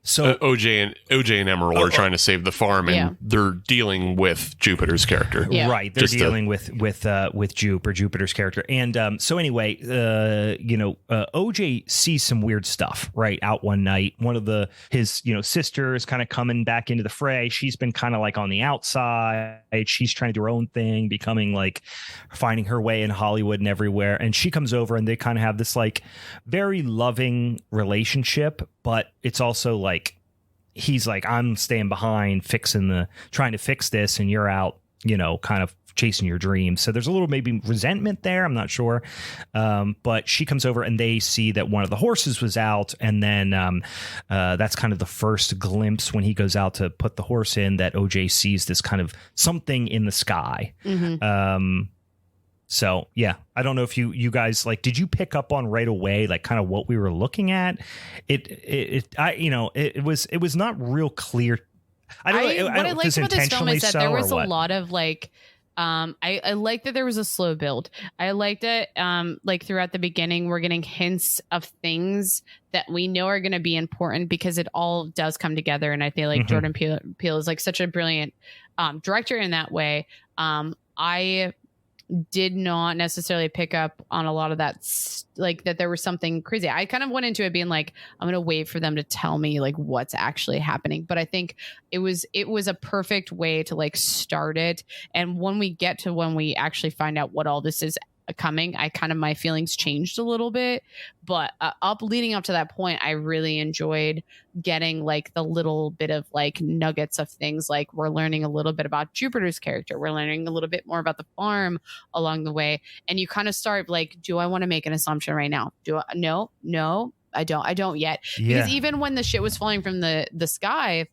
so OJ and Emerald are trying to save the farm, and they're dealing with Jupiter's character. Yeah. Right, they're dealing with Jupe, or Jupiter's character, and so anyway, OJ sees some weird stuff right out one night. One of his sister is kind of coming back into the fray. She's been kind of like on the outside. She's trying to do her own thing, becoming like finding her way in Hollywood and everywhere. And she comes over, and they kind of have this like very loving relationship, but it's also like he's like, I'm staying behind trying to fix this, and you're out, kind of chasing your dreams. So there's a little maybe resentment there. I'm not sure. But she comes over, and they see that one of the horses was out. And then that's kind of the first glimpse when he goes out to put the horse in, that OJ sees this kind of something in the sky. So yeah, I don't know if you guys like, did you pick up on right away, like kind of what we were looking at? It was not real clear. I don't know. What I liked about this film is that there was a what. lot of like, I liked that there was a slow build. I liked it. Like throughout the beginning, we're getting hints of things that we know are going to be important, because it all does come together. And I feel like Jordan Peele is like such a brilliant director in that way. I did not necessarily pick up on a lot of that, like that there was something crazy. I kind of went into it being like, I'm going to wait for them to tell me like what's actually happening. But I think it was a perfect way to like start it. And when we actually find out what all this is coming, my feelings changed a little bit, but leading up to that point, I really enjoyed getting like the little bit of like nuggets of things. Like we're learning a little bit about Jupiter's character. We're learning a little bit more about the farm along the way. And you kind of start like, do I want to make an assumption right now? No, I don't yet. Yeah. Because even when the shit was falling from the sky,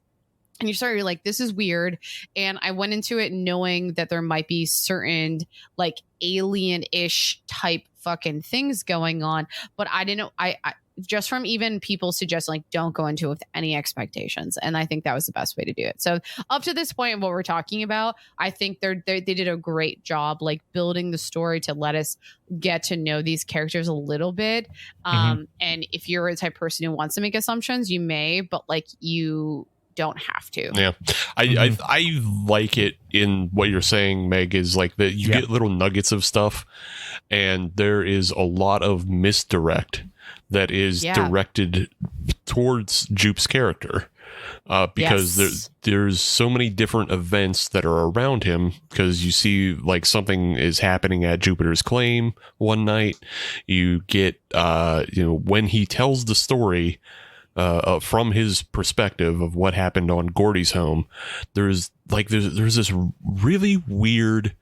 and you're like, this is weird. And I went into it knowing that there might be certain like alien-ish type fucking things going on. But I didn't know. just from even people suggesting like don't go into it with any expectations, and I think that was the best way to do it. So up to this point, what we're talking about, I think they did a great job like building the story to let us get to know these characters a little bit. And if you're a type of person who wants to make assumptions, you may, but like you don't have to. Yeah. I like it in what you're saying, Meg, is like that you get little nuggets of stuff, and there is a lot of misdirect that is directed towards Jupe's character. Because there's so many different events that are around him, because you see like something is happening at Jupiter's claim one night. You get when he tells the story from his perspective of what happened on Gordy's home, there's this really weird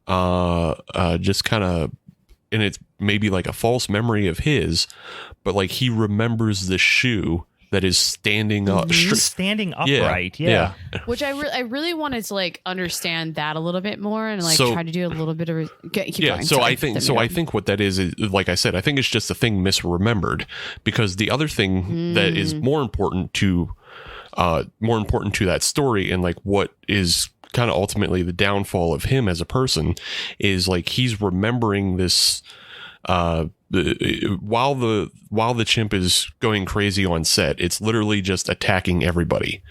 just kind of, and it's maybe like a false memory of his, but like he remembers the shoe that is standing up, standing upright. Yeah. Which I really wanted to like understand that a little bit more and like try to do a little bit of keep going. So I think what that is like I said, I think it's just a thing misremembered, because the other thing that is more important to that story, and like what is kind of ultimately the downfall of him as a person, is like he's remembering this while the chimp is going crazy on set, it's literally just attacking everybody.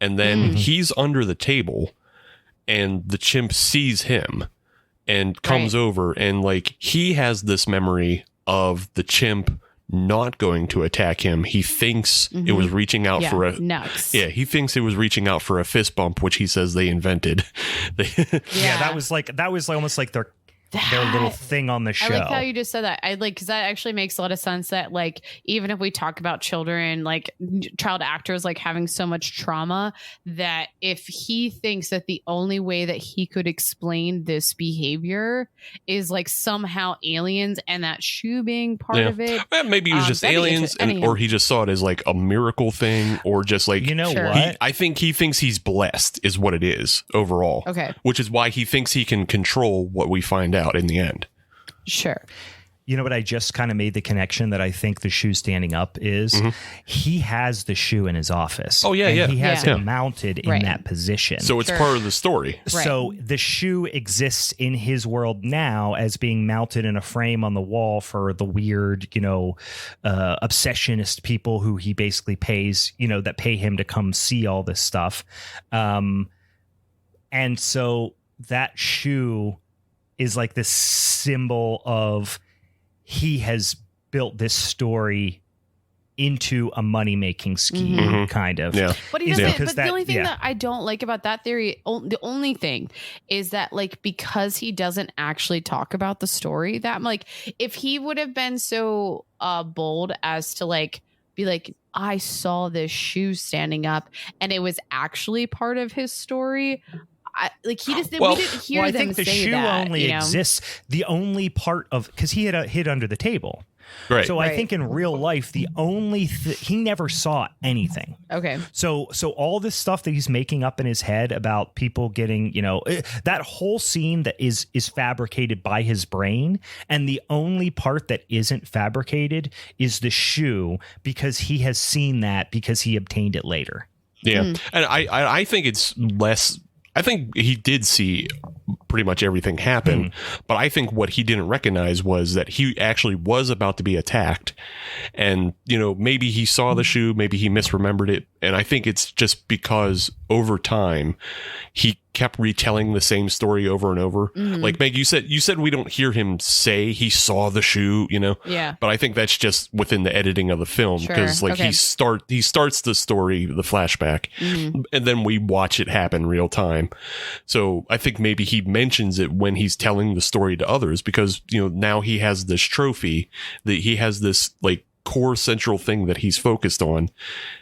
And then he's under the table and the chimp sees him and comes over, and like he has this memory of the chimp not going to attack him. He thinks it was reaching out for a he thinks it was reaching out for a fist bump, which he says they invented. That was almost like their little thing on the show. I like how you just said that. I like, because that actually makes a lot of sense that like, even if we talk about children, like child actors, like having so much trauma, that if he thinks that the only way that he could explain this behavior is like somehow aliens and that shoe being part of it. Maybe it was just aliens, or he just saw it as like a miracle thing, or just like, what? I think he thinks he's blessed is what it is overall. Okay. Which is why he thinks he can control what we find out in the end. Sure. You know what? I just kind of made the connection that I think the shoe standing up is he has the shoe in his office. Oh, yeah, and he has it mounted in that position. So it's part of the story. So the shoe exists in his world now as being mounted in a frame on the wall for the weird, obsessionist people who he basically pays, that pay him to come see all this stuff. And so that shoe is like this symbol of he has built this story into a money-making scheme, kind of. Yeah. But he doesn't. But the only thing that I don't like about that theory, the only thing is that, like, because he doesn't actually talk about the story, that like, if he would have been so bold as to like be like, I saw this shoe standing up, and it was actually part of his story. We didn't hear I them think the say shoe that, only exists. The only part of, because he had hid under the table. Right. So I think in real life, the only he never saw anything. Okay. So all this stuff that he's making up in his head about people getting, that whole scene that is fabricated by his brain, and the only part that isn't fabricated is the shoe, because he has seen that because he obtained it later. Yeah, and I think it's less. I think he did see pretty much everything happen, but I think what he didn't recognize was that he actually was about to be attacked, and maybe he saw the shoe, maybe he misremembered it, and I think it's just because over time he kept retelling the same story over and over. Like Meg, you said we don't hear him say he saw the shoe, Yeah. But I think that's just within the editing of the film, because he starts the story, the flashback, and then we watch it happen real time. So I think maybe he mentions it when he's telling the story to others, because now he has this trophy, that he has this like core central thing that he's focused on,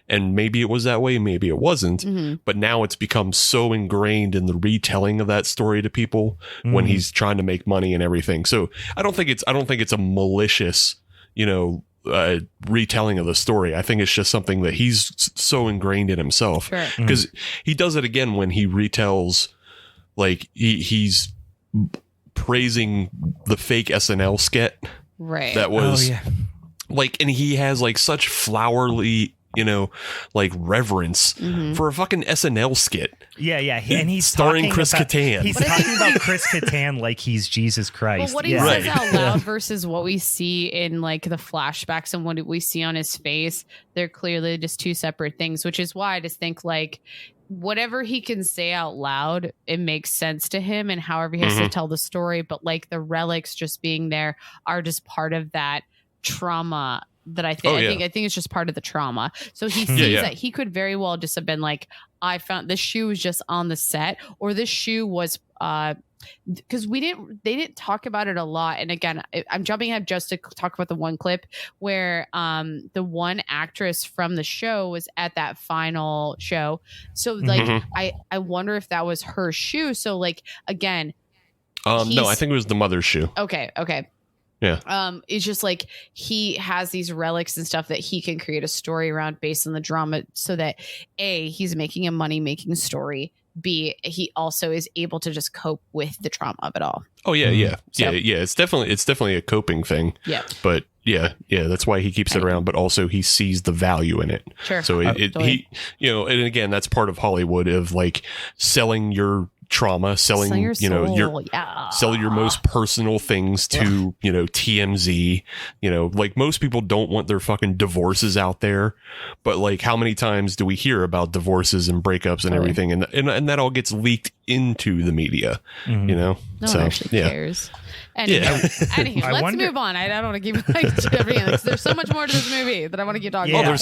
and maybe it was that way, maybe it wasn't, but now it's become so ingrained in the retelling of that story to people when he's trying to make money and everything. So I don't think it's a malicious retelling of the story. I think it's just something that he's so ingrained in himself, because he does it again when he retells, like he's praising the fake SNL skit right that was like, and he has like such flowery, like reverence for a fucking SNL skit. Yeah, and he's starring Chris Kattan. He's talking about Chris Kattan like he's Jesus Christ. Well, what he says out loud versus what we see in like the flashbacks and what we see on his face, they're clearly just two separate things, which is why I just think like whatever he can say out loud, it makes sense to him and however he has to tell the story. But like the relics just being there are just part of that trauma that I think it's just part of the trauma. So he sees that he could very well just have been like, I found this shoe was just on the set, or this shoe was because they didn't talk about it a lot. And again, I'm jumping ahead just to talk about the one clip where the one actress from the show was at that final show. So like I wonder if that was her shoe. So like again, no, I think it was the mother's shoe. Okay. Yeah. It's just like he has these relics and stuff that he can create a story around based on the drama, so that A, he's making a money-making story. B, he also is able to just cope with the trauma of it all. Oh yeah. It's definitely a coping thing. Yeah. But yeah, that's why he keeps it around. But also he sees the value in it. Sure. So he, and again, that's part of Hollywood of like selling your trauma, selling your soul, sell your most personal things to TMZ. Like most people don't want their fucking divorces out there, but like how many times do we hear about divorces and breakups and everything, and that all gets leaked into the media. No one actually cares. Anywho, let's move on. I don't want to keep everything. There's so much more to this movie that I want to keep talking about.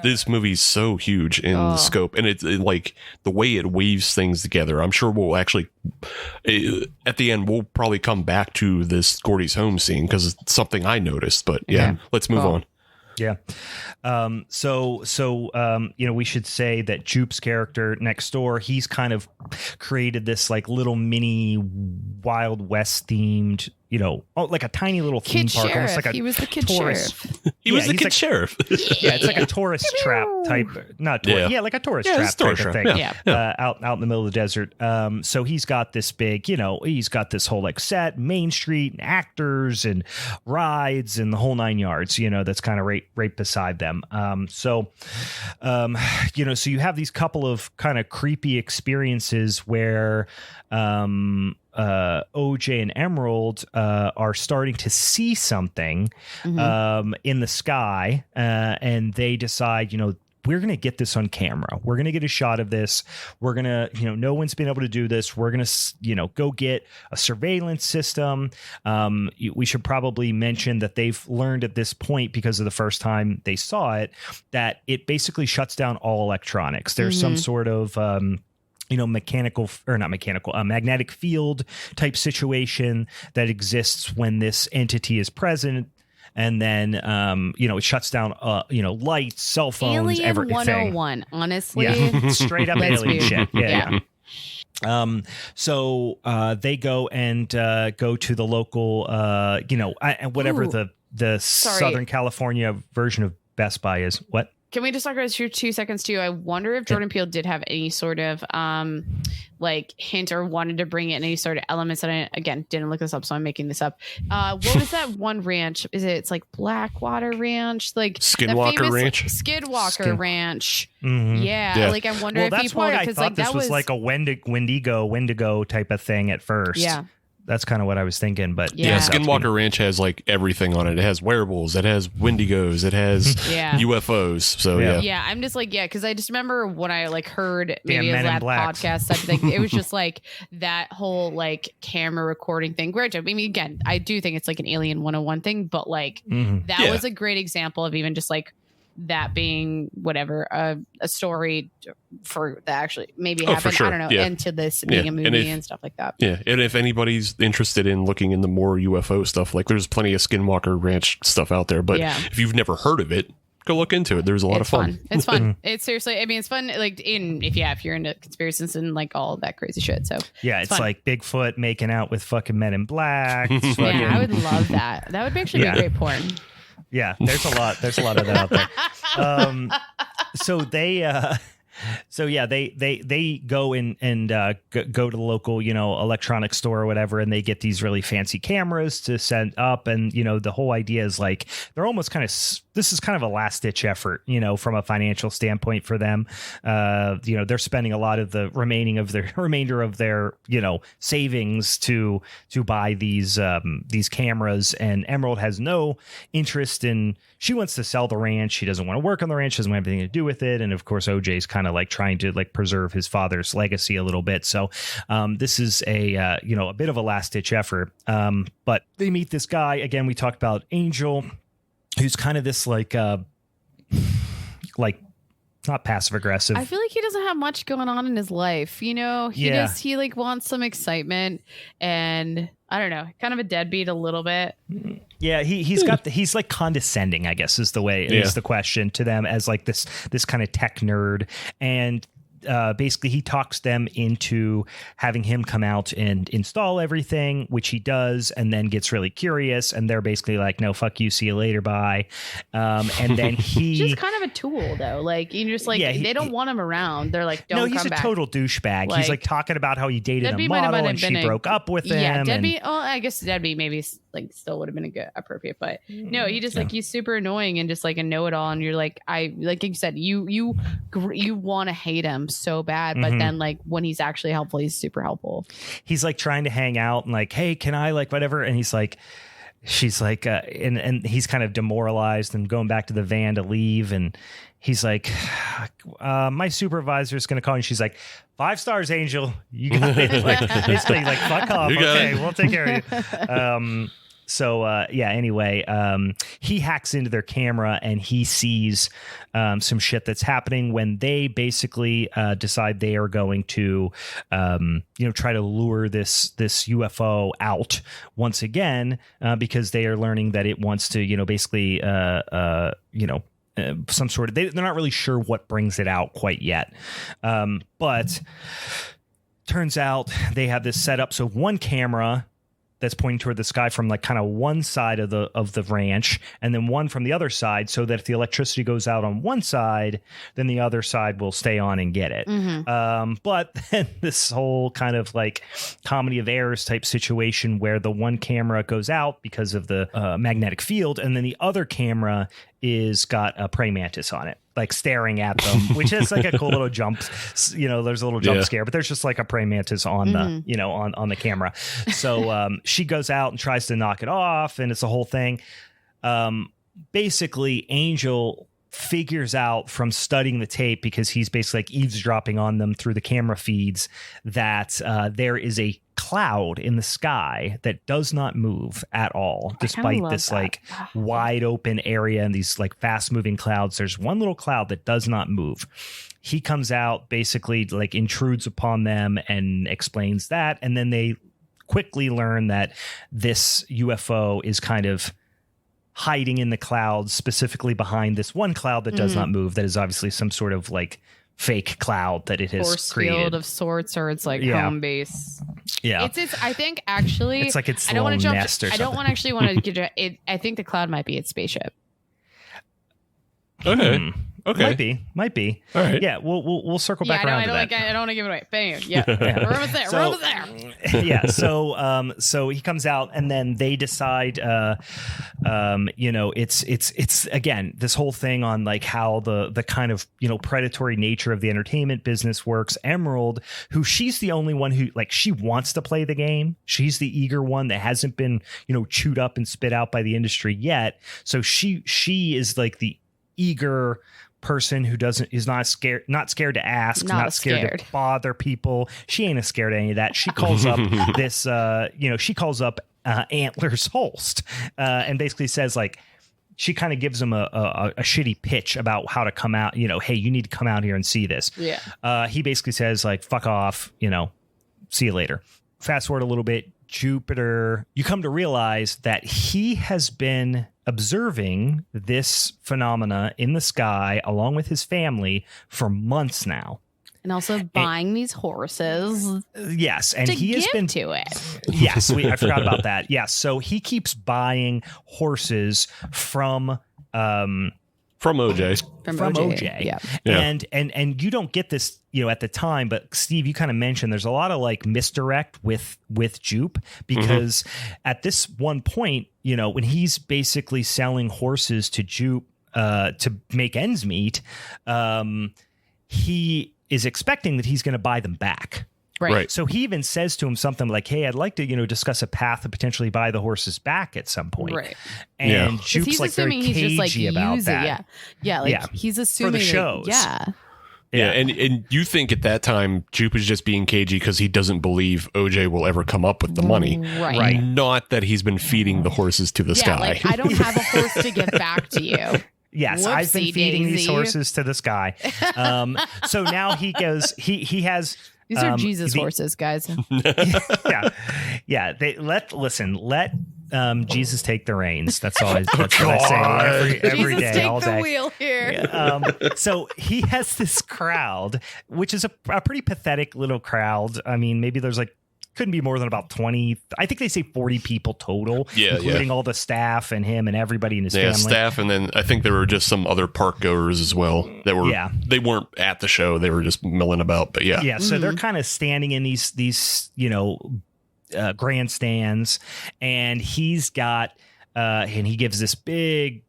This movie's so huge in the scope, and it's like the way it weaves things together. I'm sure we'll actually at the end we'll probably come back to this Gordy's home scene because it's something I noticed. But let's move on. Yeah. So we should say that Jupe's character next door, he's kind of created this like little mini Wild West themed, like a tiny little theme kid park. Sheriff. Almost like a he was the kid tourist. sheriff. He was the kid sheriff. Yeah, it's like a tourist trap type, not tourist, like a tourist trap type of thing. Out in the middle of the desert. So he's got this big, he's got this whole like set, Main Street, and actors and rides and the whole 9 yards. That's kind of right beside them. So you have these couple of kind of creepy experiences where OJ and Emerald are starting to see something in the sky, and they decide, we're going to get this on camera. We're going to get a shot of this. We're going to, no one's been able to do this. We're going to, go get a surveillance system. We should probably mention that they've learned at this point, because of the first time they saw it, that it basically shuts down all electronics. There's some sort of, magnetic field type situation that exists when this entity is present. And then, it shuts down, lights, cell phones, Alien everything. 101, honestly. Yeah. Straight up alien shit. Yeah. So they go and go to the local, whatever the Southern California version of Best Buy is. What? Can we just talk about your 2 seconds too? I wonder if Jordan Peele did have any sort of hint or wanted to bring in any sort of elements. And I, again, didn't look this up, so I'm making this up. What was that one ranch? It's like Blackwater Ranch, like Skinwalker Ranch. Skinwalker Ranch. Mm-hmm. Yeah, like I wonder if he pulled it because like this was like a Wendigo type of thing at first. Yeah. That's kind of what I was thinking, but Skinwalker Ranch has like everything on it. It has werewolves, it has Wendigos, it has UFOs. So yeah, I'm just like because I just remember when I like heard maybe a lab podcast type thing. It was just like that whole like camera recording thing. Great job. I mean, again, I do think it's like an Alien 101 thing, but like that was a great example of even just like that being whatever a story for that actually maybe happened. Sure. I don't know, into this being a movie and stuff like that. Yeah, and if anybody's interested in looking into more UFO stuff, like there's plenty of Skinwalker Ranch stuff out there. But if you've never heard of it, go look into it. There's a lot of fun. It's fun. It's seriously, I mean, it's fun. Like if you're into conspiracies and like all that crazy shit. So it's like Bigfoot making out with fucking Men in Black. I would love that. That would actually be great porn. Yeah, there's a lot of that out there. So they So yeah, they go in and go to the local, electronics store or whatever, and they get these really fancy cameras to set up. And, the whole idea is like, they're almost this is kind of a last ditch effort, from a financial standpoint for them. They're spending a lot of the remainder of their, savings to buy these cameras, and Emerald has no interest in, she wants to sell the ranch. She doesn't want to work on the ranch, doesn't want anything to do with it. And of course, OJ's kind of like trying to like preserve his father's legacy a little bit. So this is a bit of a last ditch effort. But they meet this guy again. We talked about Angel, who's kind of this like not passive aggressive. I feel like he doesn't have much going on in his life. He like wants some excitement, and I don't know, kind of a deadbeat a little bit. Yeah, he's like condescending, I guess is the question to them, as like this kind of tech nerd. And basically he talks them into having him come out and install everything, which he does, and then gets really curious, and they're basically like, no, fuck you, see you later, bye. And then he just kind of a tool though, like you just like they don't want him around. They're like, don't come back. No, he's a total douchebag. Like, he's like talking about how he dated a model and she broke up with him. Yeah, deadbeat. I guess deadbeat maybe like still would have been appropriate, but no, he just like, he's super annoying and just like a know-it-all, and you're like, like you said, you want to hate him so bad, but then like when he's actually helpful, he's super helpful. He's like trying to hang out and like, hey, can I like whatever, and he's like, she's like and he's kind of demoralized and going back to the van to leave, and he's like, my supervisor's gonna call, and she's like, 5 stars, Angel, you got it. Like, basically he's like, fuck off, okay, we'll take care of you. Anyway, he hacks into their camera and he sees some shit that's happening when they basically decide they are going to try to lure this UFO out once again, because they are learning that it wants to basically some sort of, they're not really sure what brings it out quite yet, but turns out they have this set up so one camera that's pointing toward the sky from like kind of one side of the ranch, and then one from the other side, so that if the electricity goes out on one side, then the other side will stay on and get it. But then this whole kind of like comedy of errors type situation where the one camera goes out because of the magnetic field, and then the other camera is got a praying mantis on it, like staring at them, which is like a cool little jump. There's a little jump scare, but there's just like a praying mantis on the on the camera. So she goes out and tries to knock it off, and it's a whole thing. Basically, Angel figures out from studying the tape, because he's basically like eavesdropping on them through the camera feeds, that there is a cloud in the sky that does not move at all, despite this like wide open area and these like fast moving clouds. There's one little cloud that does not move. He comes out, basically like intrudes upon them and explains that, and then they quickly learn that this UFO is kind of hiding in the clouds, specifically behind this one cloud that does not move, that is obviously some sort of like fake cloud that it has force created field of sorts, or it's like home base. It's I think actually it's like it's I don't want to jump nest or I don't something. want to get it. I think the cloud might be its spaceship. Okay. Might be. All right. Yeah, we'll circle back around to that. I don't want to give it away. Bam. Yeah. We're almost there. We're almost there. Yeah. So he comes out, and then they decide, it's again, this whole thing on like how the kind of, predatory nature of the entertainment business works. Emerald, who she's the only one who like, she wants to play the game. She's the eager one that hasn't been, chewed up and spit out by the industry yet. So she is like the eager person who is not scared to ask, not scared to bother people. She ain't scared of any of that. She calls up this Antlers Holst, and basically says like, she kind of gives him a shitty pitch about how to come out, hey, you need to come out here and see this. Yeah. He basically says like, fuck off, see you later. Fast forward a little bit, Jupiter, you come to realize that he has been observing this phenomena in the sky along with his family for months now. And also buying these horses. Yes. And he has been to it. Yes. I forgot about that. Yes. So he keeps buying horses from From OJ. From OJ. Yeah. And you don't get this, at the time, but Steve, you kind of mentioned there's a lot of like misdirect with Jupe, because at this one point, when he's basically selling horses to Jupe to make ends meet, he is expecting that he's going to buy them back. Right. So he even says to him something like, hey, I'd like to, discuss a path to potentially buy the horses back at some point. Right. And Jupe's he's like very assuming he's just like about using that. he's assuming for the shows. Yeah, and you think at that time Jupe is just being cagey because he doesn't believe OJ will ever come up with the money. Right. Not that he's been feeding the horses to the sky. Like, I don't have a horse to give back to you. Yes, Whoopsie I've been feeding daisy. these horses to the sky. So now he goes, he has... These are Jesus horses, guys. Yeah. Let Jesus take the reins. That's all. That's what I say every Jesus, day, take all the day. wheel here. So he has this crowd, which is a pretty pathetic little crowd. I mean, maybe there's like couldn't be more than about 20. I think they say 40 people total, including all the staff and him and everybody in his family. Staff, and then I think there were just some other park goers as well that were. They weren't at the show; they were just milling about. But yeah. So they're kind of standing in these grandstands, and he's got. And he gives this big,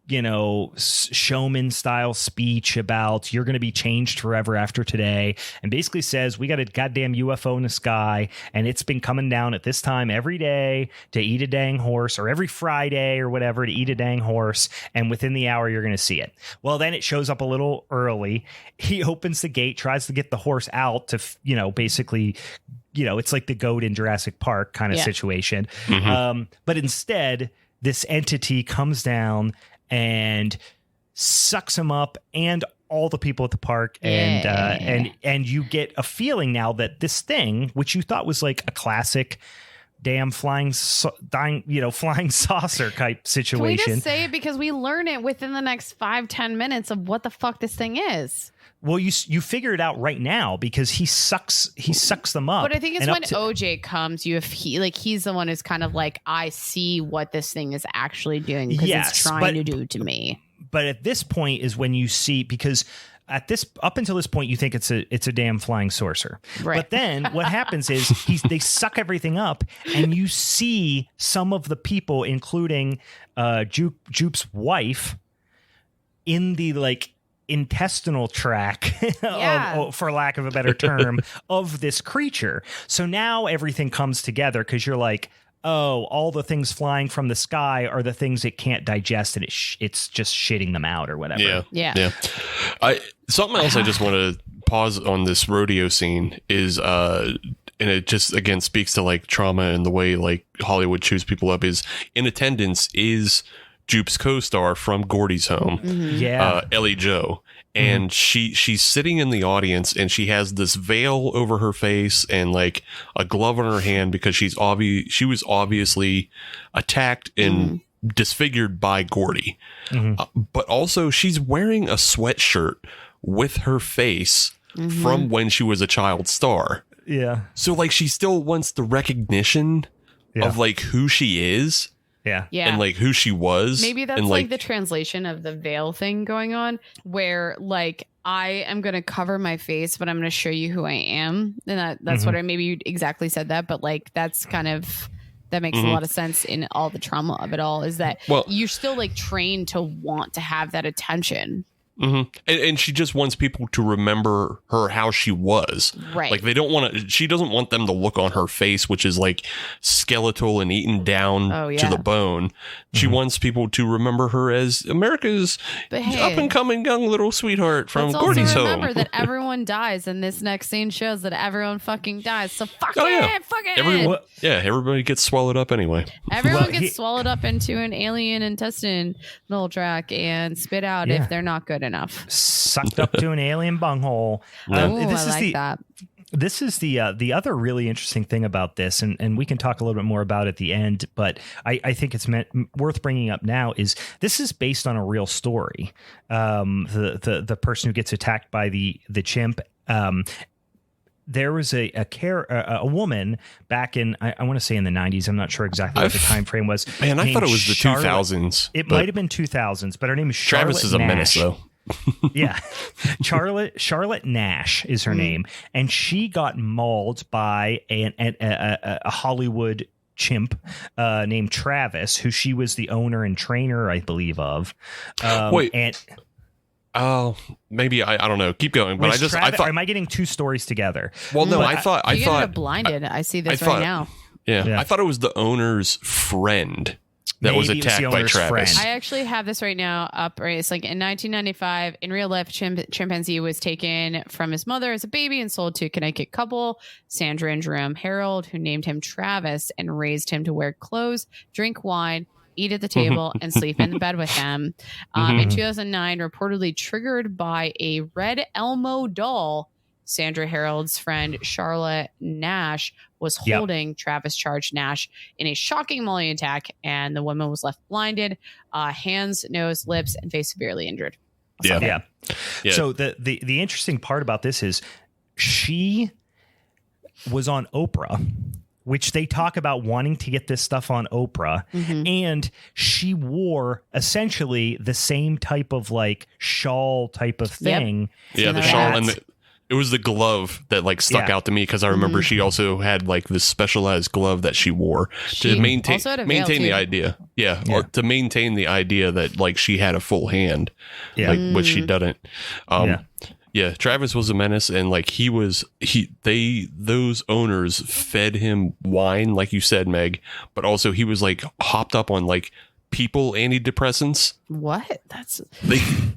showman style speech about you're going to be changed forever after today. And basically says, we got a goddamn UFO in the sky and it's been coming down at this time every day to eat a dang horse, or every Friday or whatever to eat a dang horse. And within the hour, you're going to see it. Well, then it shows up a little early. He opens the gate, tries to get the horse out to, basically, it's like the goat in Jurassic Park kind of situation. But instead, this entity comes down and sucks him up and all the people at the park. And you get a feeling now that this thing, which you thought was like a classic damn flying saucer type situation. Can we just say it, because we learn it within the next 5-10 minutes of what the fuck this thing is? Well, you figure it out right now because he sucks them up. But I think it's when OJ comes, he's the one who's kind of like, I see what this thing is actually doing because it's trying to do to me. But at this point is when you see, because up until this point you think it's a damn flying saucer. Right. But then what happens is they suck everything up, and you see some of the people, including Jupe's wife, in the intestinal tract, for lack of a better term, of this creature. So now everything comes together because you're like, oh, all the things flying from the sky are the things it can't digest, and it's just shitting them out or whatever. Yeah. Something else I just want to pause on this rodeo scene is, and it just again speaks to like trauma and the way like Hollywood chews people up, is in attendance is Jupe's co-star from Gordy's Home, Ellie Joe, and she's sitting in the audience, and she has this veil over her face and like a glove on her hand because she was obviously attacked and disfigured by Gordy, but also she's wearing a sweatshirt with her face from when she was a child star. Yeah, so like she still wants the recognition of like who she is. Yeah. And like who she was. Maybe that's like the translation of the veil thing going on, where like I am going to cover my face, but I'm going to show you who I am. And that's what maybe you exactly said that. But like that's kind of, that makes a lot of sense in all the trauma of it all, is that you're still like trained to want to have that attention. And she just wants people to remember her how she was. Right. Like she doesn't want them to look on her face, which is like skeletal and eaten down to the bone. She wants people to remember her as America's up and coming young little sweetheart from Gordy's Home. Remember that everyone dies, and this next scene shows that everyone fucking dies. So fuck it. Everybody gets swallowed up anyway. Everyone gets swallowed up into an alien intestinal tract and spit out if they're not good enough. Sucked up to an alien bunghole. This is the other really interesting thing about this, and we can talk a little bit more about it at the end, but I think it's worth bringing up now, is this is based on a real story. The person who gets attacked by the chimp, there was a woman back in, I want to say in the 90s. I'm not sure exactly what the time frame was. Man, I thought it was the 2000s. It might have been 2000s, but her name is Charlotte Travis is a Nash. menace, though. Yeah. Charlotte Nash is her name. And she got mauled by a Hollywood chimp named Travis, who she was the owner and trainer, I believe, of. Oh, maybe I don't know. Keep going, but I thought. Am I getting two stories together? Well, no, I thought blinded. I see this right now. Yeah, I thought it was the owner's friend that was attacked by Travis. I actually have this right now up. Right, it's like in 1995, in real life, chimpanzee was taken from his mother as a baby and sold to a Connecticut couple, Sandra and Jerome Harold, who named him Travis and raised him to wear clothes, drink wine, eat at the table, and sleep in the bed with them. In 2009, reportedly triggered by a red Elmo doll, Sandra Harold's friend Charlotte Nash was holding Travis charged Nash in a shocking mauling attack, and the woman was left blinded, hands, nose, lips, and face severely injured. Yeah. So the interesting part about this is she was on Oprah, which they talk about wanting to get this stuff on Oprah. And she wore essentially the same type of like shawl type of thing. Yeah, the shawl and it was the glove that like stuck out to me because I remember she also had like this specialized glove that she wore to maintain the idea. To maintain the idea that like she had a full hand, like which she doesn't. Yeah, Travis was a menace, and like those owners fed him wine, like you said, Meg, but also he was like hopped up on like people antidepressants. What?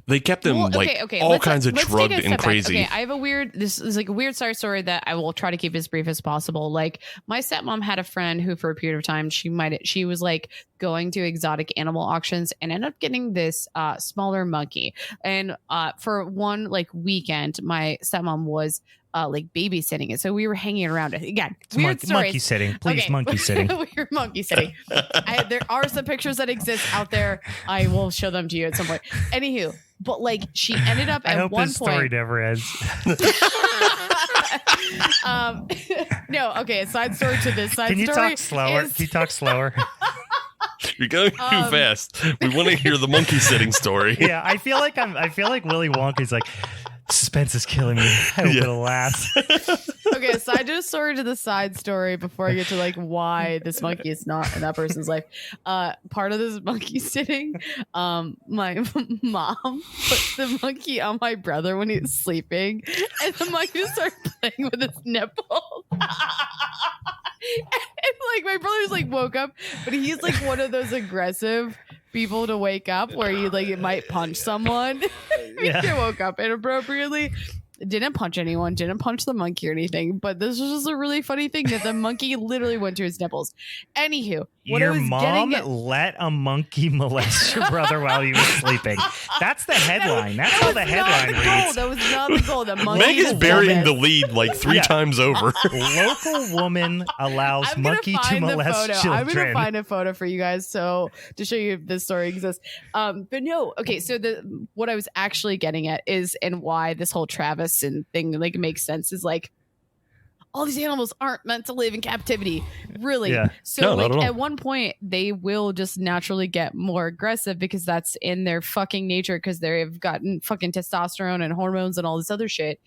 They kept him all kinds of drugged and crazy. Okay, I have this is like a weird side story that I will try to keep as brief as possible. Like my stepmom had a friend who for a period of time she was like going to exotic animal auctions and ended up getting this smaller monkey. And for one like weekend, my stepmom was like babysitting it. So we were hanging around it. Again, weird stories. Monkey sitting. Please, monkey sitting. We were monkey sitting. There are some pictures that exist out there. I will show them to you at some point. Anywho, but like she ended up at one point. Story never ends. No, okay. Side story to this side story. Can you talk slower? Can you talk slower? You're going too fast. We want to hear the monkey sitting story. Yeah, I feel like Willy Wonka's like, suspense is killing me. I hope it'll last. Okay, so I do a story to the side story before I get to like why this monkey is not in that person's life. Part of this monkey sitting, my mom put the monkey on my brother when he was sleeping, and the monkey just started playing with his nipple. And like my brother just like woke up, but he's like one of those aggressive people to wake up where you like it might punch someone. He woke up inappropriately. Didn't punch anyone, didn't punch the monkey or anything, but this was just a really funny thing that the monkey literally went to his nipples. Anywho, your mom let a monkey molest your brother while he was sleeping. That's the headline. That's how the headline reads. That was not the goal. The monkey Meg is burying the lead like 3 times over. Local woman allows monkey to molest children. I'm going to find a photo for you guys so to show you if this story exists. But no, okay. So what I was actually getting at is, and why this whole Travis and thing like makes sense is like all these animals aren't meant to live in captivity, really. So like at one point they will just naturally get more aggressive because that's in their fucking nature, because they've gotten fucking testosterone and hormones and all this other shit.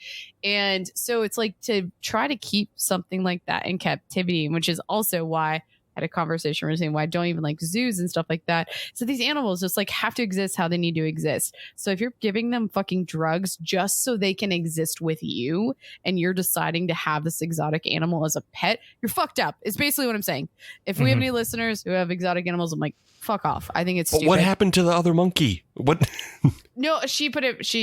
And so it's like to try to keep something like that in captivity, which is also why had a conversation recently why I don't even like zoos and stuff like that. So these animals just like have to exist how they need to exist. So if you're giving them fucking drugs just so they can exist with you and you're deciding to have this exotic animal as a pet, you're fucked up. It's basically what I'm saying. If we have any listeners who have exotic animals, I'm like, fuck off. I think it's stupid. What happened to the other monkey? What? No, she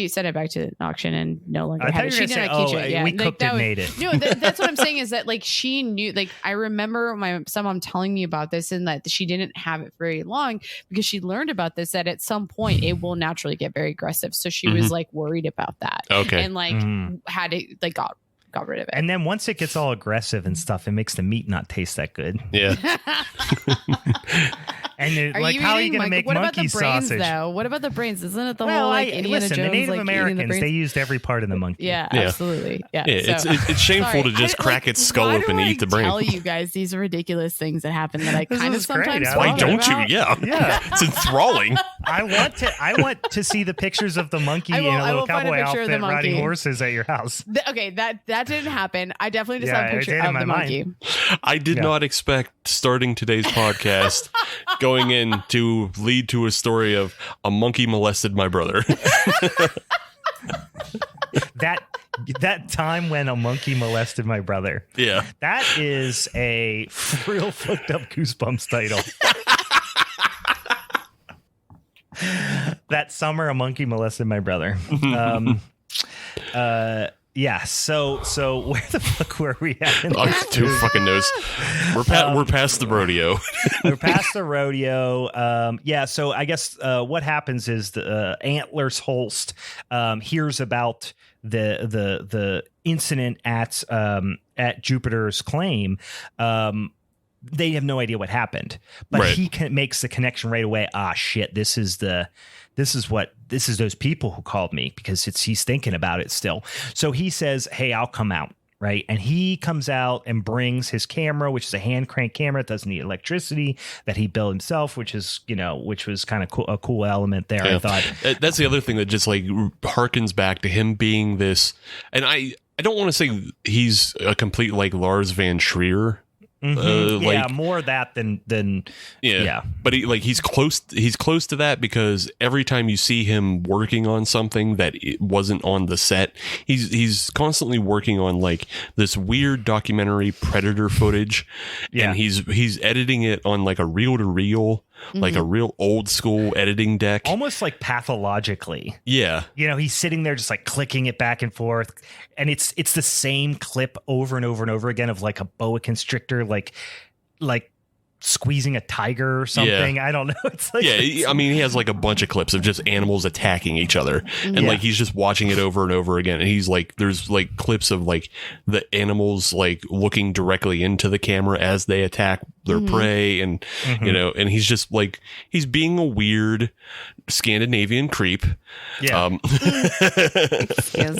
sent it back to auction and no longer had it. She didn't keep it. Yeah, we cooked and made it. No, that's what I'm saying is that like she knew, like I remember my stepmom telling me about this and that she didn't have it very long because she learned about this, that at some point it will naturally get very aggressive. So she was like worried about that. Okay. And like had it like got got rid of it. And then once it gets all aggressive and stuff, it makes the meat not taste that good. Yeah. And like, how are you going to make monkey sausage? Though? What about the brains? Isn't it the whole like Indiana listen, Jones? The Native like, Americans, they used every part of the monkey. Yeah, absolutely. Yeah. It's shameful to just crack its skull open and eat the brain. Tell you guys these ridiculous things that happen that I kind of sometimes. Why don't you? Yeah. It's enthralling. I want to see the pictures of the monkey in a little cowboy outfit riding horses at your house. Okay, that didn't happen. I definitely just have a picture of the monkey. I did not expect starting today's podcast going in to lead to a story of a monkey molested my brother. that time when a monkey molested my brother. Yeah. That is a real fucked up Goosebumps title. That summer a monkey molested my brother. Yeah, so where the fuck were we at? Who fucking knows? We're past the rodeo. We're past the rodeo. Yeah, so I guess what happens is the Antlers Holst hears about the incident at Jupiter's Claim. They have no idea what happened, but he makes the connection right away. Ah, shit! This is those people who called me, because he's thinking about it still. So he says, "Hey, I'll come out." Right. And he comes out and brings his camera, which is a hand crank camera. It doesn't need electricity, that he built himself, which was kind of cool, a cool element there. Yeah. I thought that's the other thing that just like harkens back to him being this. And I don't want to say he's a complete like Lars Van Trier. More of that than but he's close to that, because every time you see him working on something that it wasn't on the set, he's constantly working on like this weird documentary Predator footage, and he's editing it on like a reel-to-reel, like a real old school editing deck, almost like pathologically. He's sitting there just like clicking it back and forth, and it's the same clip over and over and over again of like a boa constrictor like squeezing a tiger or something. I don't know. It's like, I mean, he has like a bunch of clips of just animals attacking each other, and like he's just watching it over and over again, and he's like, there's like clips of like the animals like looking directly into the camera as they attack their prey, and and he's just like, he's being a weird Scandinavian creep. Excuse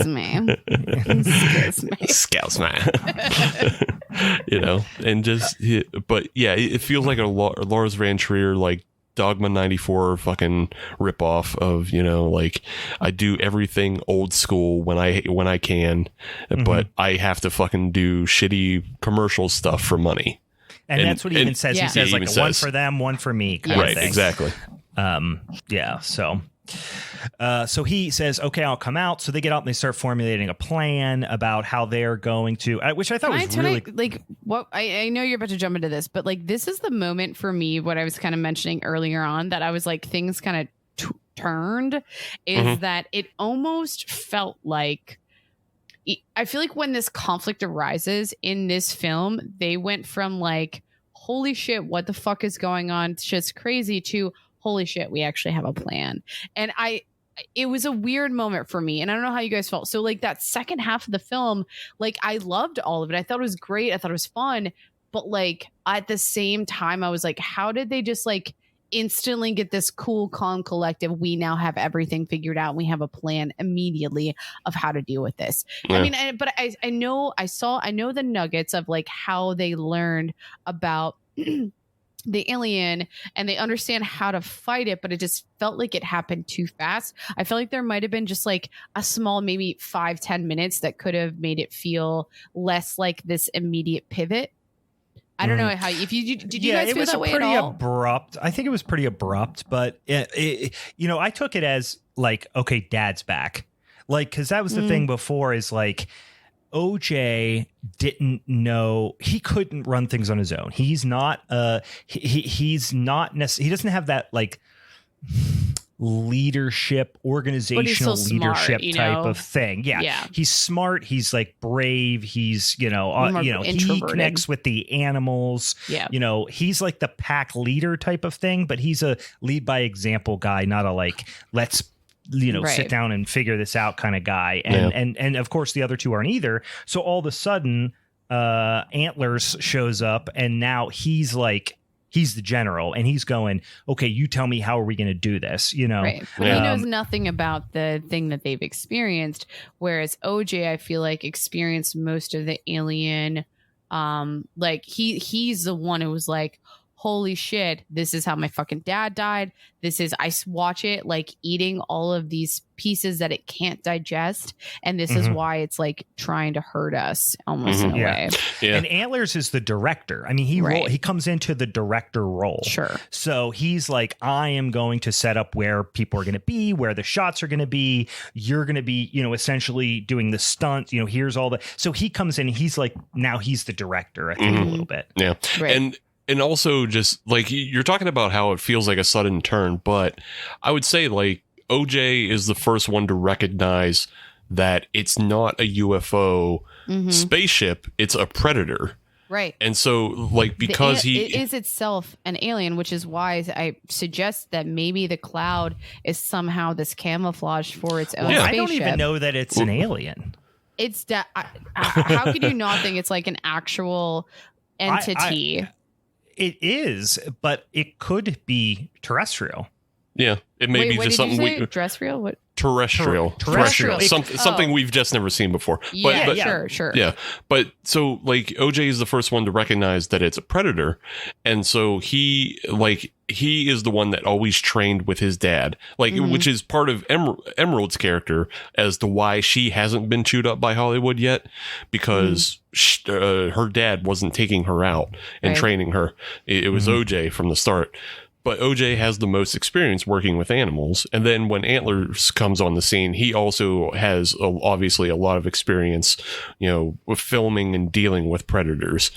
me. And just, but it feels like a Lars Van Trier like Dogma 94 fucking ripoff of, like, I do everything old school when I can, but I have to fucking do shitty commercial stuff for money. And that's what he even says. He says like one for them, one for me kind of thing. Exactly. So he says, okay, I'll come out. So they get out and they start formulating a plan about how they're going to, which I thought was really like what I know you're about to jump into this, but like, this is the moment for me, what I was kind of mentioning earlier on, that I was like, things kind of turned, is that it almost felt like, I feel like when this conflict arises in this film, they went from like, holy shit, what the fuck is going on? It's just crazy, to holy shit, we actually have a plan. And it was a weird moment for me, and I don't know how you guys felt. So like that second half of the film, like I loved all of it. I thought it was great. I thought it was fun, but like at the same time, I was like, how did they just like instantly get this cool, calm, collective, we now have everything figured out, we have a plan immediately of how to deal with this? I mean, but I know the nuggets of like how they learned about the alien, and they understand how to fight it, but it just felt like it happened too fast. I felt like there might have been just like a small, maybe 5-10 minutes that could have made it feel less like this immediate pivot. I don't know how, if you did you guys feel that way at all? It was pretty abrupt. I think it was pretty abrupt, but I took it as like, okay, Dad's back. Like, cause that was the thing before, is like, OJ didn't know, he couldn't run things on his own. He's not he's not necessarily, he doesn't have that like leadership, organizational leadership type of thing. Yeah. He's smart. He's like brave. He's, he connects with the animals. Yeah. He's like the pack leader type of thing, but he's a lead by example guy, not a like, let's sit down and figure this out kind of guy. And of course the other two aren't either. So all of a sudden Antlers shows up, and now he's the general, and he's going, okay, you tell me, how are we going to do this? Right. He knows nothing about the thing that they've experienced, whereas OJ, I feel like, experienced most of the alien. He's the one who was like, holy shit, this is how my fucking dad died. I watch it like eating all of these pieces that it can't digest. And this is why it's like trying to hurt us almost in a way. Yeah. And Antlers is the director. I mean, he comes into the director role. Sure. So he's like, I am going to set up where people are going to be, where the shots are going to be. You're going to be, essentially doing the stunts, here's all the, so he comes in, he's like, now he's the director, I think a little bit. Yeah. Right. And also just like you're talking about how it feels like a sudden turn, but I would say like OJ is the first one to recognize that it's not a UFO spaceship, it's a predator. Right. And so like because it is itself an alien, which is why I suggest that maybe the cloud is somehow this camouflage for its own spaceship. I don't even know that it's an alien. It's how could you not think it's like an actual entity? It is, but it could be terrestrial. Yeah, it may be just something terrestrial. What? Terrestrial. Something we've just never seen before. Sure. Yeah, but so like OJ is the first one to recognize that it's a predator, and so he is the one that always trained with his dad, which is part of Emerald's character as to why she hasn't been chewed up by Hollywood yet, because her dad wasn't taking her out and training her. It was OJ from the start. But OJ has the most experience working with animals. And then when Antlers comes on the scene, he also has obviously a lot of experience, with filming and dealing with predators.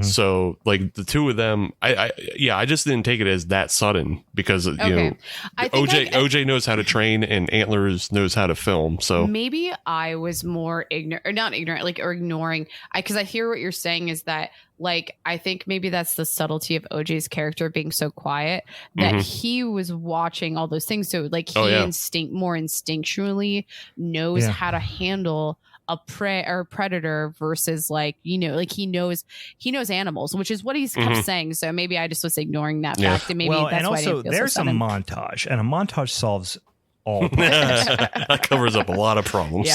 So like the two of them, I just didn't take it as that sudden because, OJ knows how to train and Antlers knows how to film. So maybe I was more ignorant, or not ignorant, or ignoring. Because I hear what you're saying is that, I think maybe that's the subtlety of OJ's character being so quiet, that he was watching all those things. So he more instinctually knows how to handle a prey or predator versus he knows animals, which is what he's kept saying. So maybe I just was ignoring that fact. And maybe that's why I didn't feel there's so a montage, and a montage solves all problems. That covers up a lot of problems.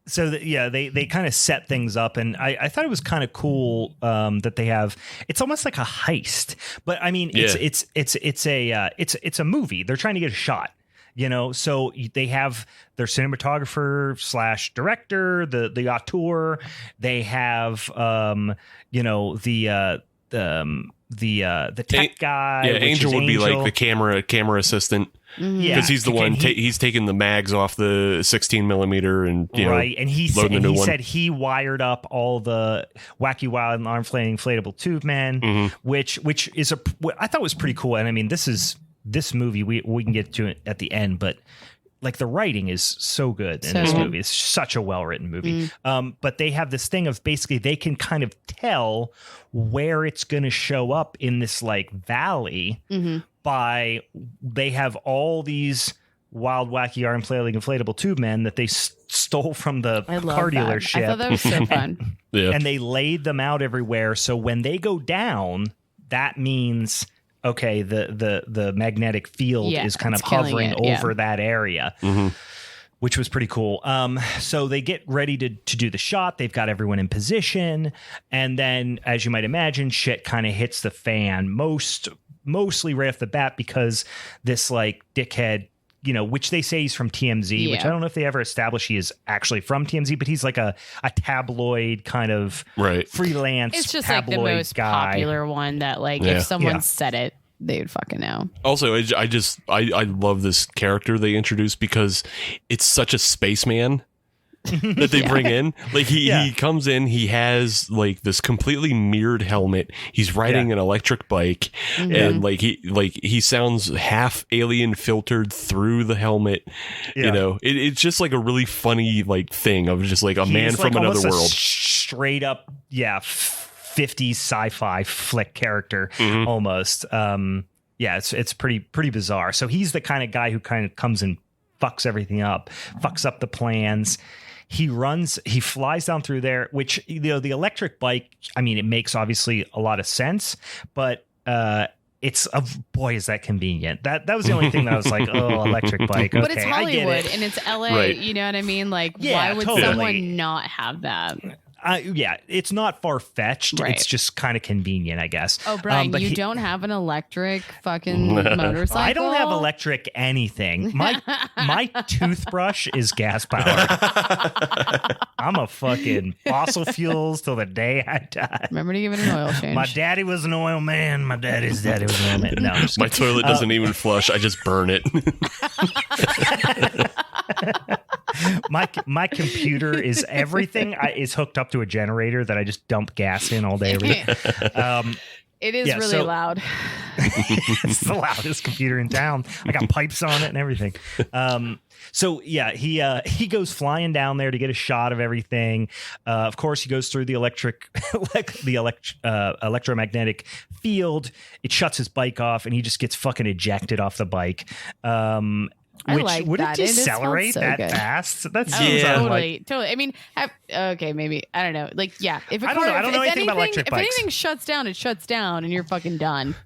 So they kind of set things up, and I thought it was kind of cool that they have. It's almost like a heist, but I mean, it's a movie. They're trying to get a shot, So they have their cinematographer / director, the auteur. They have the tech guy. Yeah, Angel would be like the camera assistant. Because he's the one he's taking the mags off the 16 millimeter and and he said he wired up all the Wacky Wild and Arm Flailing Inflatable Tube Man, which is I thought was pretty cool. And I mean, this movie we can get to it at the end, but the writing is so good in this movie. It's such a well-written movie. But they have this thing of basically they can kind of tell where it's going to show up in this valley by they have all these wild, wacky, arm flailing inflatable tube men that they stole from the car dealership. I thought that was so fun. And they laid them out everywhere. So when they go down, that means okay, the magnetic field is kind of hovering over that area, which was pretty cool. So they get ready to do the shot. They've got everyone in position. And then, as you might imagine, shit kind of hits the fan mostly right off the bat because this dickhead, which they say he's from TMZ, which I don't know if they ever establish he is actually from TMZ, but he's like a tabloid kind of freelance. It's just tabloid the most guy. Popular one that if someone said it, they would fucking know. Also, I love this character they introduced because it's such a spaceman that they bring in. He comes in, he has this completely mirrored helmet. He's riding an electric bike, and he sounds half alien filtered through the helmet. It's just a really funny thing of just a man from another world. Straight up, 50s sci-fi flick character almost. Yeah, it's pretty bizarre. So he's the kind of guy who kind of comes and fucks everything up, fucks up the plans. He flies down through there, which, the electric bike, I mean, it makes obviously a lot of sense, but it's boy, is that convenient. That was the only thing that I was like, oh, electric bike. Okay, but it's Hollywood I get it. and it's LA. Right. You know what I mean? Like, Yeah, why would totally. someone not have that? Yeah, it's not far-fetched. Right. It's just kind of convenient, I guess. Oh, Brian, but you don't have an electric fucking motorcycle? I don't have electric anything. My toothbrush is gas powered. I'm a fucking fossil fuels till the day I die. Remember to give it an oil change. My daddy was an oil man. My daddy's daddy was an oil man. No, I'm just My kidding. toilet doesn't even flush. I just burn it. My computer is everything is hooked up to a generator that I just dump gas in all day. It is really loud. It's the loudest computer in town. I got pipes on it and everything. So yeah, he goes flying down there to get a shot of everything. Of course, he goes through the electromagnetic field. It shuts his bike off, and he just gets fucking ejected off the bike. Which like would that. it decelerate so that good. fast? That Oh, seems totally. I mean, okay, maybe I don't know. Like, yeah, if a I car, don't know. I don't know anything about electric if bikes. anything shuts down, it shuts down, and you're fucking done.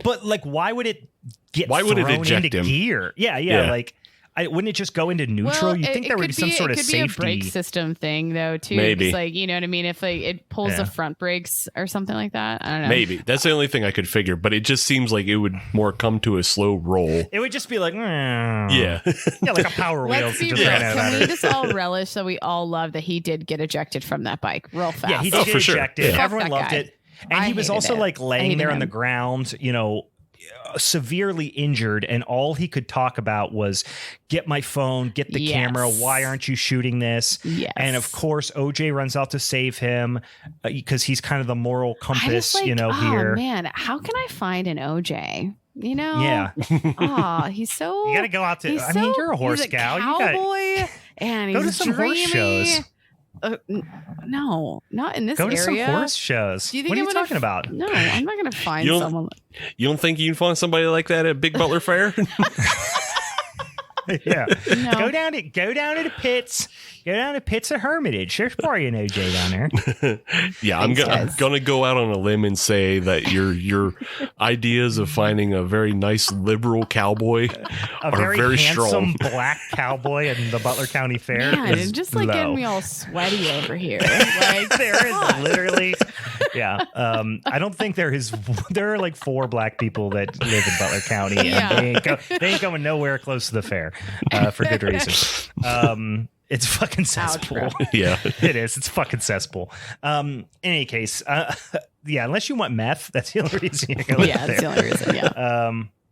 But like, why would it get Why would it thrown eject into him? gear? Yeah. Like, wouldn't it just go into neutral? Well, You think there would be some sort of it could be a safety brake system thing, though, too. Maybe. It's like, you know what I mean? If like it pulls the front brakes or something like that, I don't know. Maybe. That's the only thing I could figure, but it just seems like it would more come to a slow roll. It would just be like, Yeah. yeah, like a Power Wheels. Let's be that just real. ran out of Can we battery. just all relish that we all love that he did get ejected from that bike real fast? Yeah, he did Oh, get for sure. ejected. Yeah. Everyone Fuck that loved guy. it. And I he was hated also it. like I laying hated there on the him. ground, severely injured, and all he could talk about was get my phone, get the camera, why aren't you shooting this? Yes. And of course OJ runs out to save him because he's kind of the moral compass, here. Oh man, how can I find an OJ? Yeah. Oh, he's so. You got to go out to. he's I mean, so- you're a horse he's gal. Cowboy, and Go he's to some horse dreamy. shows. No, not in this Go to area. some horse shows. Do you think What are I'm you gonna talking about? No, I'm not going to find You don't- someone. You don't think you can find somebody like that at Big Butler Fair? Yeah. No. Go down to the pits. Go down to Pits of Hermitage. There's probably an OJ down there. Yeah, I'm Thanks, guys. gonna go out on a limb and say that your ideas of finding a very nice liberal cowboy A are very, very handsome strong. black cowboy in the Butler County Fair. Man, is it's just like low. getting me all sweaty over here. Like There is literally, yeah. I don't think there are like 4 black people that live in Butler County, and Yeah. they ain't going nowhere close to the fair for good reason. It's fucking cesspool. Ouch, Yeah. It is. It's fucking cesspool. In any case, yeah. Unless you want meth, that's the only reason you're going yeah, there. that's the only reason.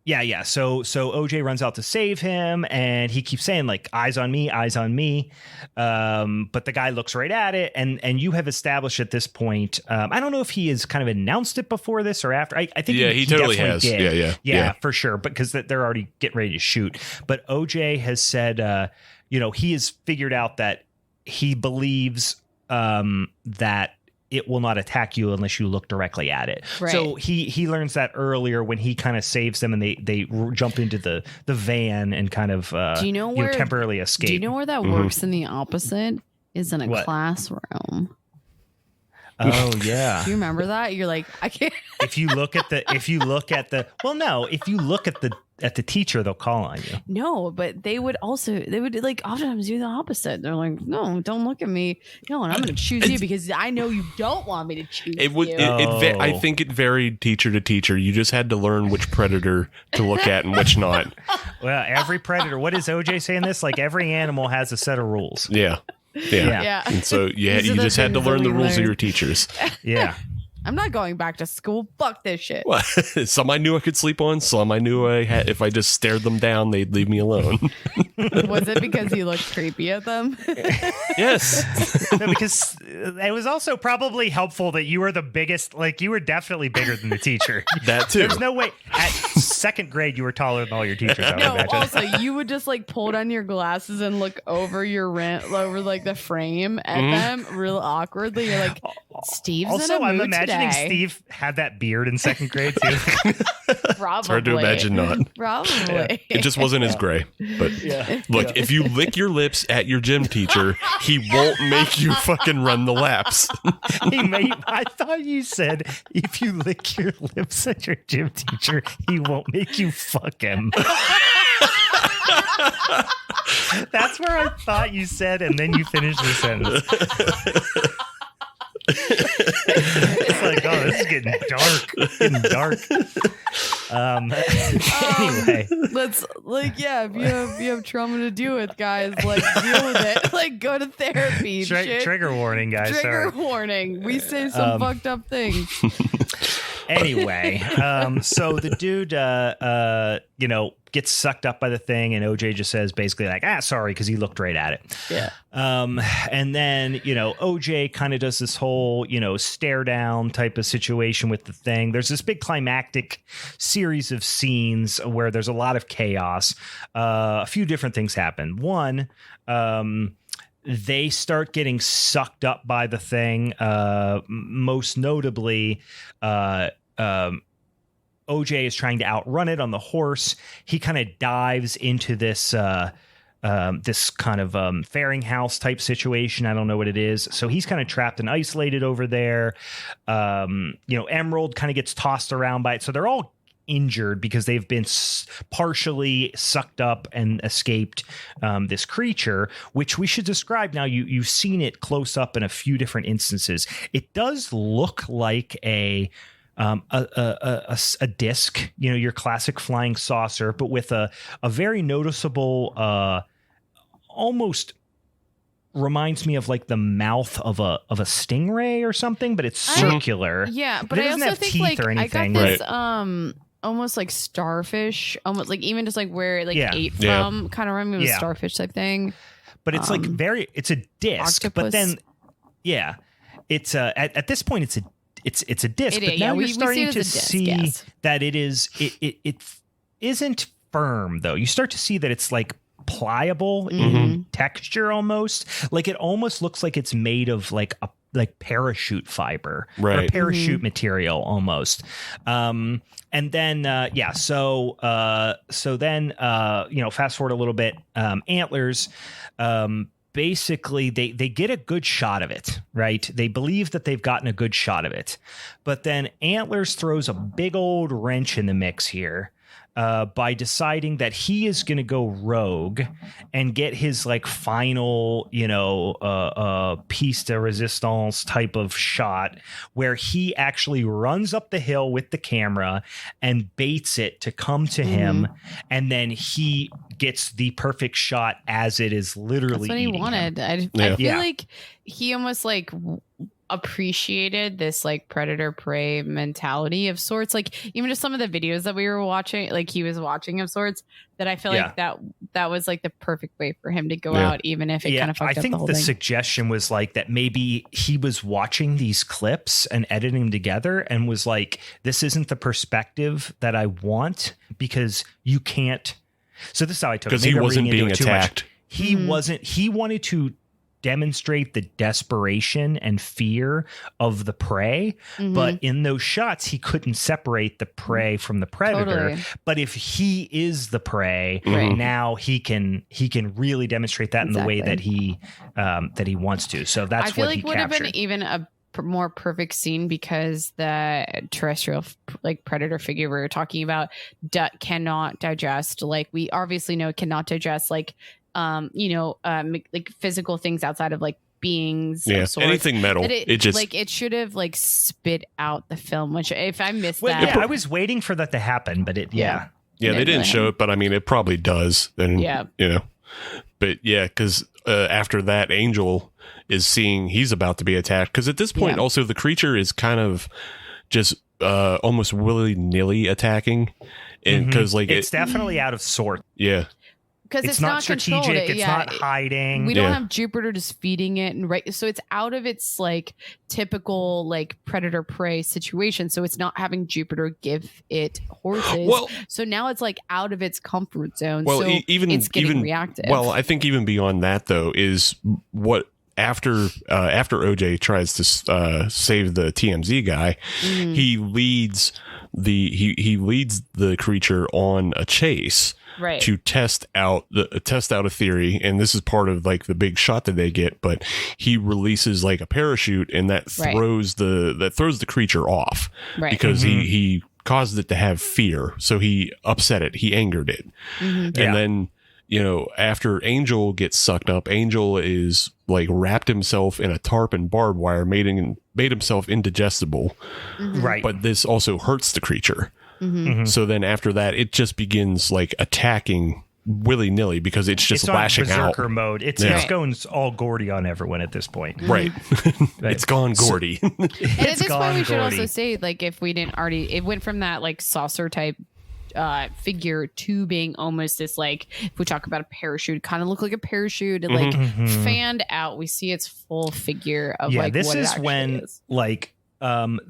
Yeah. Yeah. So OJ runs out to save him, and he keeps saying like eyes on me. But the guy looks right at it, and you have established at this point. I don't know if he has kind of announced it before this or after. I think He totally definitely has. did. Yeah. for sure. Because they're already getting ready to shoot. But OJ has said, he has figured out that he believes that it will not attack you unless you look directly at it. Right. So he learns that earlier when he kind of saves them, and they jump into the van and kind of Do you know where temporarily escape. Do you know where that works in the opposite? Is in a What? classroom. Oh yeah. Do you remember that? You're like, I can't. if you look at the teacher, they'll call on you. No, but they would like oftentimes do the opposite. They're like, no, don't look at me. No, and I'm going to choose you because I know you don't want me to choose It would. you. I think it varied teacher to teacher. You just had to learn which predator to look at and which not. Well, every predator. What is OJ saying? This like every animal has a set of rules. Yeah. Yeah. And so These you are the just had to things that learn the we rules of learned. your teachers. Yeah. I'm not going back to school. Fuck this shit. Well, some I knew I could sleep on. Some I knew if I just stared them down, they'd leave me alone. Was it because you looked creepy at them? Yes. No, because it was also probably helpful that you were the biggest. Like you were definitely bigger than the teacher. That too. There's no way. At 2nd grade, you were taller than all your teachers. I would No, imagine. also you would just like pull down your glasses and look over over like the frame at them real awkwardly. You're like, Steve's also, in a I'm mood imagining today. Steve had that beard in second grade too. Probably. It's hard to imagine not. Probably. It just wasn't as gray. But look, if you lick your lips at your gym teacher, he won't make you fucking run the laps. I thought you said if you lick your lips at your gym teacher, he won't make you fuck him. That's where I thought you said, and then you finished the sentence. It's like, oh, this is getting dark. Anyway, let's if you have trauma to deal with, guys, like deal with it. Like go to therapy. Trigger warning, guys. Trigger warning. We say some fucked up things. Anyway, so the dude, gets sucked up by the thing, and OJ just says basically like, sorry, because he looked right at it. Yeah. And then, OJ kind of does this whole, stare down type of situation with the thing. There's this big climactic series of scenes where there's a lot of chaos. A few different things happen. One, they start getting sucked up by the thing. Most notably, OJ is trying to outrun it on the horse. He kind of dives into this this kind of fairing house type situation. I don't know what it is. So he's kind of trapped and isolated over there. Emerald kind of gets tossed around by it. So they're all injured because they've been partially sucked up and escaped this creature, which we should describe now. You've seen it close up in a few different instances. It does look like a disc, your classic flying saucer, but with a very noticeable, almost reminds me of like the mouth of a stingray or something, but it's circular. Yeah, but I also think like I got this almost like starfish, almost like even just like where it ate from, kind of reminded me of a starfish type thing. But it's like it's a disc, octopus. but then it's at this point it's a disc, but now you're starting to see that it isn't firm though. You start to see that it's like pliable in texture almost. Like it almost looks like it's made of like parachute fiber or parachute material almost. And then so then fast forward a little bit, Antlers basically they get a good shot of it, right? They believe that they've gotten a good shot of it, but then Antlers throws a big old wrench in the mix here by deciding that he is going to go rogue and get his like final, piece de resistance type of shot where he actually runs up the hill with the camera and baits it to come to him. And then he gets the perfect shot as it is literally That's what he wanted. I feel like he almost like appreciated this like predator prey mentality of sorts, like even just some of the videos that we were watching, like he was watching of sorts, that I feel like that was like the perfect way for him to go out, even if it kind of fucked up the whole thing. I think the suggestion was like that maybe he was watching these clips and editing them together and was like, this isn't the perspective that I want because you can't. So this is how I took it. Because he wasn't being attacked. He wasn't. He wanted to demonstrate the desperation and fear of the prey, but in those shots he couldn't separate the prey from the predator. But if he is the prey, now he can really demonstrate that in the way that he wants to. So that's I feel what like he would captured. have been even a more perfect scene because the terrestrial like predator figure we were talking about cannot digest, like we obviously know cannot digest like like physical things outside of like beings, anything metal. It just like it should have like spit out the film, which if I missed that, I was waiting for that to happen, but it they didn't show it, but I mean it probably does. Then but because after that, Angel is seeing he's about to be attacked because at this point also the creature is kind of just almost willy-nilly attacking, and because like it's definitely out of sort. Because it's not strategic, it's not hiding. We don't have Jupiter just feeding it, and so it's out of its like typical like predator prey situation. So it's not having Jupiter give it horses. So now it's like out of its comfort zone. So it's getting reactive. Well, I think even beyond that though is what after OJ tries to save the TMZ guy, he leads the creature on a chase. Right. To test out a theory, and this is part of like the big shot that they get. But he releases like a parachute, and that throws the creature off, because he caused it to have fear, so he upset it, he angered it, and then after Angel gets sucked up, Angel is like wrapped himself in a tarp and barbed wire, made himself indigestible, right? But this also hurts the creature. So then after that, it just begins like attacking willy-nilly because it's just lashing out. Berserker mode. It's going all Gordy on everyone at this point. Right. It's gone Gordy. And at this point, we should also say, like, if we didn't already, it went from that like saucer type figure to being almost this, like, if we talk about a parachute, kind of look like a parachute and like fanned out. We see its full figure of like this what is it when is. like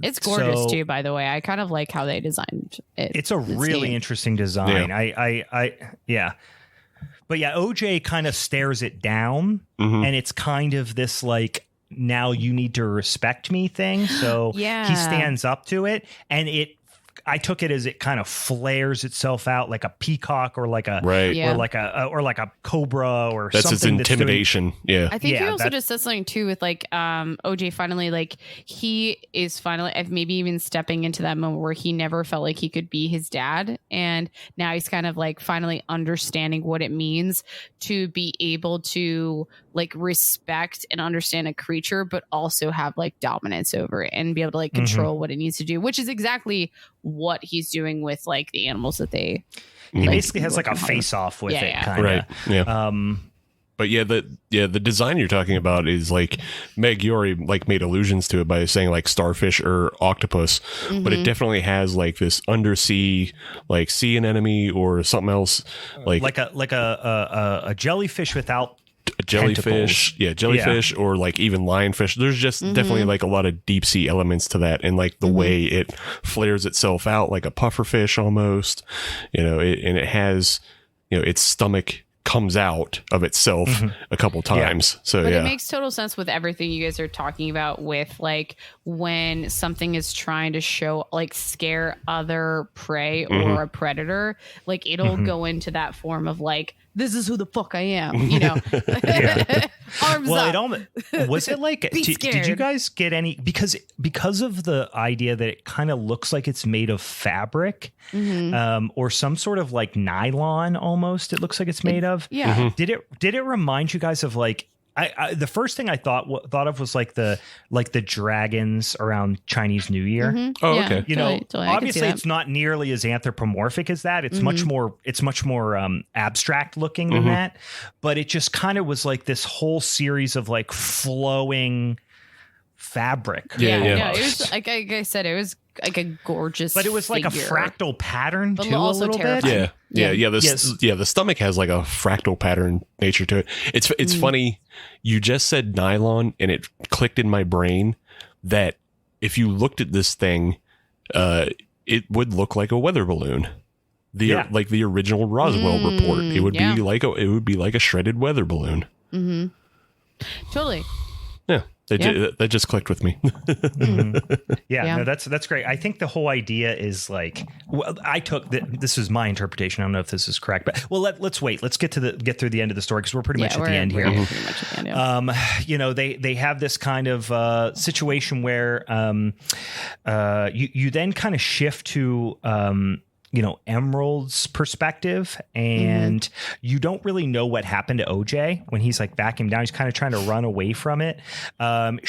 it's gorgeous too, by the way. I kind of like how they designed it. It's a really interesting design. But yeah, OJ kind of stares it down, and it's kind of this like, now you need to respect me thing. So he stands up to it, and I took it as it kind of flares itself out like a peacock or like a or like a cobra or that's something. That's its intimidation. I think he also just said something too with like OJ finally, like, he is finally maybe even stepping into that moment where he never felt like he could be his dad, and now he's kind of like finally understanding what it means to be able to like respect and understand a creature, but also have like dominance over it and be able to like control what it needs to do, which is exactly what he's doing with like the animals that they he basically has like a face off with it, kind of. Right. Yeah. But the design you're talking about is like Meg Yori like made allusions to it by saying like starfish or octopus, but it definitely has like this undersea like sea anemone or something else like a jellyfish without jellyfish, tentacles. Or like even lionfish. There's just definitely like a lot of deep sea elements to that, and like the way it flares itself out like a pufferfish almost, and it has, its stomach comes out of itself a couple times. So it makes total sense with everything you guys are talking about with like when something is trying to show like scare other prey or a predator, like it'll go into that form of like, this is who the fuck I am, Arms up. Was it like, did you guys get any, because of the idea that it kind of looks like it's made of fabric, or some sort of like nylon almost, it looks like it's made of. Yeah. Did it remind you guys of like, I the first thing I thought of was like the dragons around Chinese New Year. Oh, okay. Totally. Obviously it's not nearly as anthropomorphic as that. It's much more abstract looking than that. But it just kind of was like this whole series of like flowing fabric. Yeah. It was like I said, it was like a gorgeous, but it was like figure. A fractal pattern but too, also a little terrifying. bit. The stomach has like a fractal pattern nature to it. It's funny. You just said nylon, and it clicked in my brain that if you looked at this thing, it would look like a weather balloon. Like the original Roswell report. It would be like a shredded weather balloon. Totally. Yeah. That just clicked with me. No, that's great. I think the whole idea is like, I took this is my interpretation. I don't know if this is correct, but let's wait. Let's get through the end of the story, because we're pretty much at the end here. Pretty much at the end, they have this kind of situation where you then kind of shift to Emerald's perspective, and you don't really know what happened to OJ when he's like backing down. He's kind of trying to run away from it. And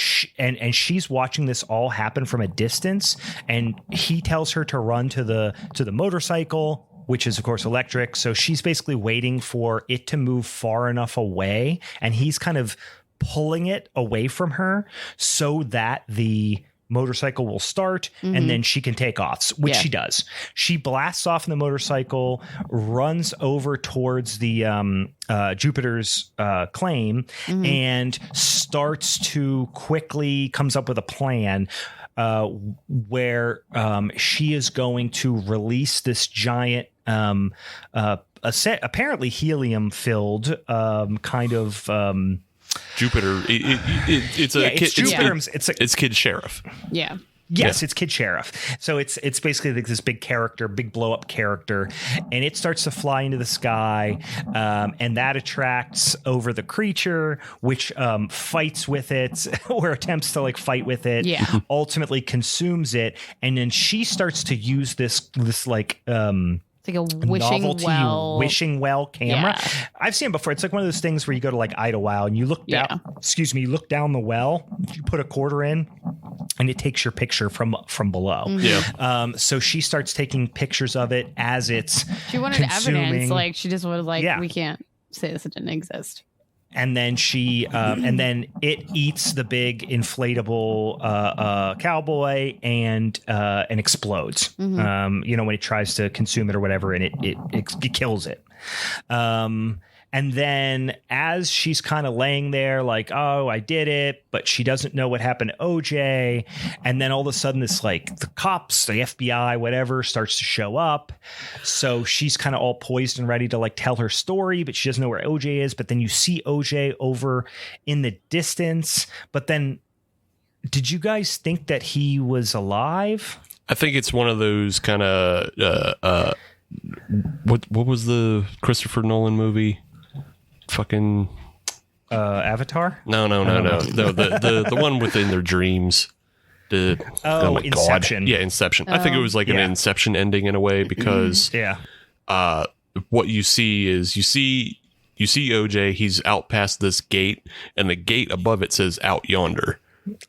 she's watching this all happen from a distance, and he tells her to run to the motorcycle, which is of course electric. So she's basically waiting for it to move far enough away, and he's kind of pulling it away from her so that the motorcycle will start and then she can take off, which she does. She blasts off in the motorcycle, runs over towards the Jupiter's claim, and starts to quickly comes up with a plan where she is going to release this giant apparently helium filled kind of Jupiter. It's Jupiter. It's Kid Sheriff. Yeah. Yes, it's Kid Sheriff. So it's basically like this big character, big blow up character, and it starts to fly into the sky, and that attracts over the creature, which fights with it or attempts to like fight with it. Yeah. Ultimately consumes it, and then she starts to use this like it's like a wishing well camera. Yeah. I've seen it before. It's like one of those things where you go to like Idlewild and you look down. Excuse me, you look down the well. You put a quarter in, and it takes your picture from below. Yeah. So she starts taking pictures of it as it's. She wanted evidence. Like she just was like, Yeah. we can't say this didn't exist. And then and then it eats the big inflatable cowboy and explodes. When it tries to consume it or whatever, and it kills it. And then as she's kind of laying there like, oh, I did it, but she doesn't know what happened to OJ. And then all of a sudden it's like the cops, the FBI, whatever, starts to show up. So she's kind of all poised and ready to like tell her story, but she doesn't know where OJ is. But then you see OJ over in the distance. But then did you guys think that he was alive? I think it's one of those kind of what was the Christopher Nolan movie? Fucking Avatar? No, the one within their dreams. Inception. God. Yeah, Inception. I think it was like an Inception ending in a way because what you see is you see OJ, he's out past this gate, and the gate above it says "Out Yonder."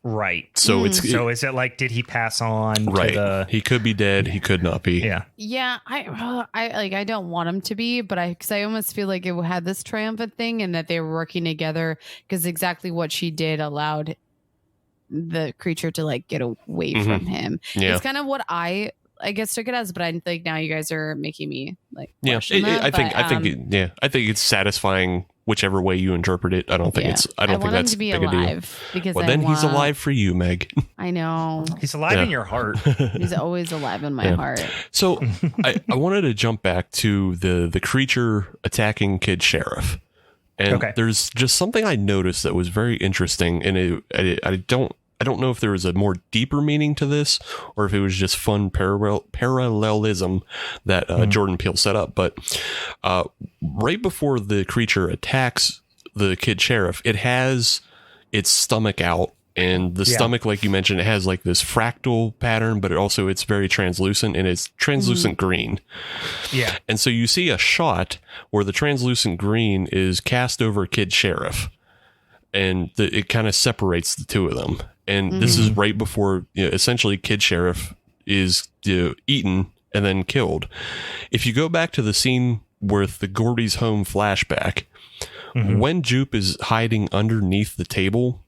Right. So is it like, did he pass on? Right. To he could be dead. He could not be. Yeah. Yeah. I don't want him to be, but because I almost feel like it had this triumphant thing and that they were working together because exactly what she did allowed the creature to like get away from him. Yeah. It's kind of what I guess took it as, but I think now you guys are making me like, I think it's satisfying whichever way you interpret it. I don't think I don't think that's him to be big alive a deal. because then he's alive for you, Meg. I know he's alive in your heart. He's always alive in my heart. So I wanted to jump back to the creature attacking Kid Sheriff, and there's just something I noticed that was very interesting, and I don't know if there was a more deeper meaning to this or if it was just fun parallelism that Jordan Peele set up. But right before the creature attacks the Kid Sheriff, it has its stomach out. And the stomach, like you mentioned, it has like this fractal pattern, but it's very translucent, and it's translucent green. Yeah. And so you see a shot where the translucent green is cast over Kid Sheriff, and it kind of separates the two of them. And this is right before essentially Kid Sheriff is eaten and then killed. If you go back to the scene with the Gordy's home flashback, when Jupe is hiding underneath the table,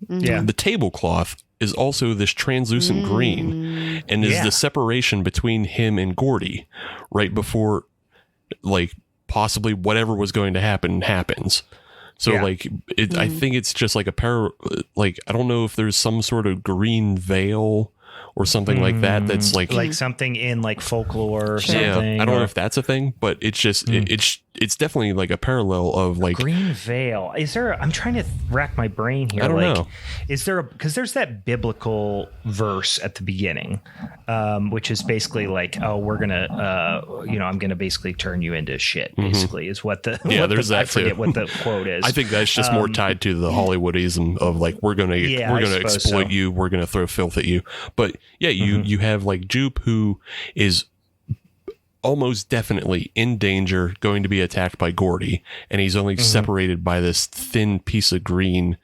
the tablecloth is also this translucent green, and is the separation between him and Gordy right before like possibly whatever was going to happen happens. So like I think it's just like like I don't know if there's some sort of green veil or something like that. That's like something in like folklore or something. Yeah, I don't know if that's a thing, but it's just it's definitely like a parallel of like green veil. Is there? I'm trying to rack my brain here. I don't know. Is there because there's that biblical verse at the beginning, which is basically like, oh, we're gonna, I'm gonna basically turn you into shit. Basically, is what the there's that I forget too. what the quote is. I think that's just more tied to the Hollywoodism of like we're gonna exploit you, we're gonna throw filth at you. But you have like Jupe, who is almost definitely in danger, going to be attacked by Gordy, and he's only separated by this thin piece of green,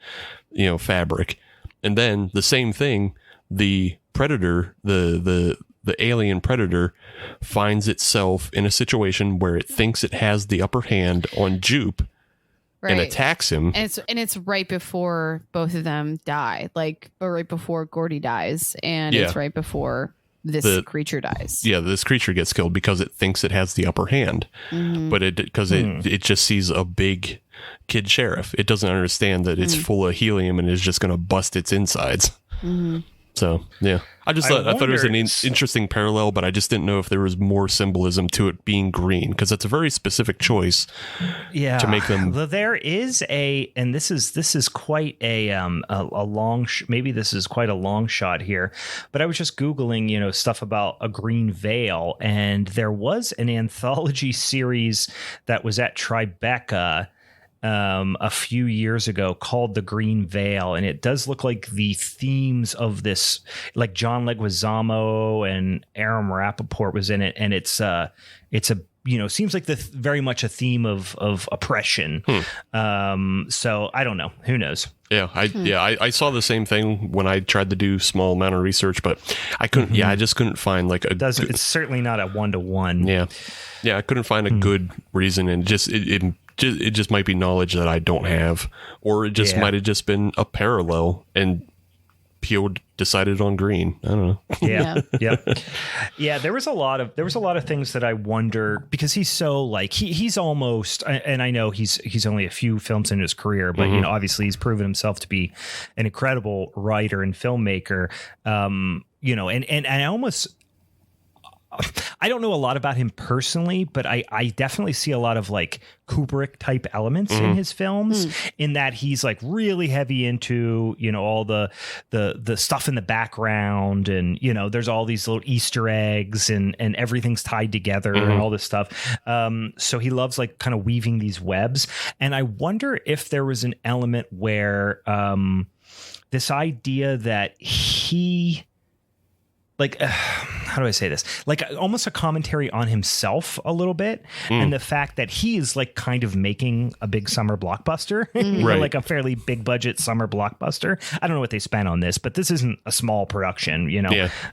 fabric. And then the same thing, the predator, the alien predator, finds itself in a situation where it thinks it has the upper hand on Jupe. Right. And attacks him. And it's right before both of them die, or right before Gordy dies, and it's right before this creature dies. Yeah, this creature gets killed because it thinks it has the upper hand, but it just sees a big Kid Sheriff. It doesn't understand that it's full of helium and is just going to bust its insides. So, yeah. I thought it was an interesting parallel, but I just didn't know if there was more symbolism to it being green, because it's a very specific choice to make them. Well, there is and this is quite a long, maybe this is quite a long shot here, but I was just Googling, stuff about a green veil, and there was an anthology series that was at Tribeca a few years ago called The Green Veil, and it does look like the themes of this, like John Leguizamo and Aram Rappaport was in it, and it's a seems like very much a theme of oppression. So I don't know, who knows. I saw the same thing when I tried to do small amount of research, but I couldn't. I just couldn't find like it's certainly not a 1-to-1. I couldn't find a good reason, and it just might be knowledge that I don't have, or it just might have just been a parallel, and Peele decided on green. I don't know. Yeah. There was a lot of things that I wonder, because he's so like he's almost, and I know he's only a few films in his career, but obviously he's proven himself to be an incredible writer and filmmaker. And I almost. I don't know a lot about him personally, but I definitely see a lot of like Kubrick type elements in his films, in that he's like really heavy into, all the stuff in the background, and, there's all these little Easter eggs and everything's tied together and all this stuff. So he loves like kind of weaving these webs. And I wonder if there was an element where this idea that he, like, how do I say this? Like almost a commentary on himself a little bit, and the fact that he is like kind of making a big summer blockbuster, like a fairly big budget summer blockbuster. I don't know what they spent on this, but this isn't a small production,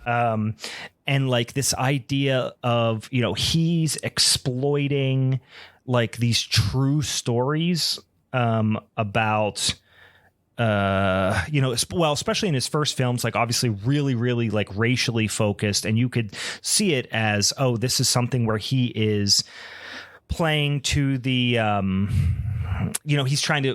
and like this idea of, he's exploiting like these true stories about, especially in his first films, like obviously really, really like racially focused, and you could see it as, oh, this is something where he is playing to the, he's trying to,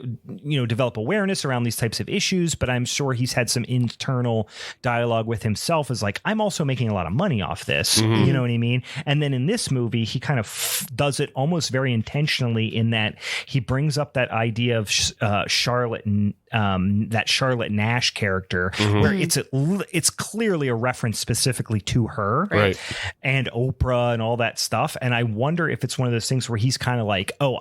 develop awareness around these types of issues, but I'm sure he's had some internal dialogue with himself as like, I'm also making a lot of money off this. You know what I mean? And then in this movie, he kind of does it almost very intentionally, in that he brings up that idea of Charlotte, that Charlotte Nash character, where it's clearly a reference specifically to her, right, and Oprah and all that stuff. And I wonder if it's one of those things where he's kind of like, oh,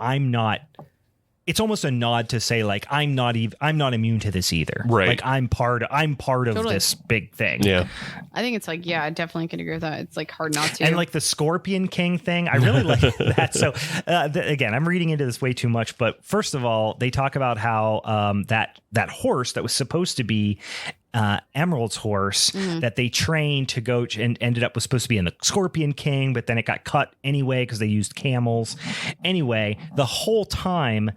it's almost a nod to say like, I'm not immune to this either. Right. Like I'm part of this big thing. Yeah. I think it's like, I definitely can agree with that. It's like hard not to. And like the Scorpion King thing, I really like that. So again, I'm reading into this way too much, but first of all, they talk about how that horse that was supposed to be Emerald's horse that they trained to go and was supposed to be in the Scorpion King, but then it got cut anyway because they used camels. Anyway, the whole time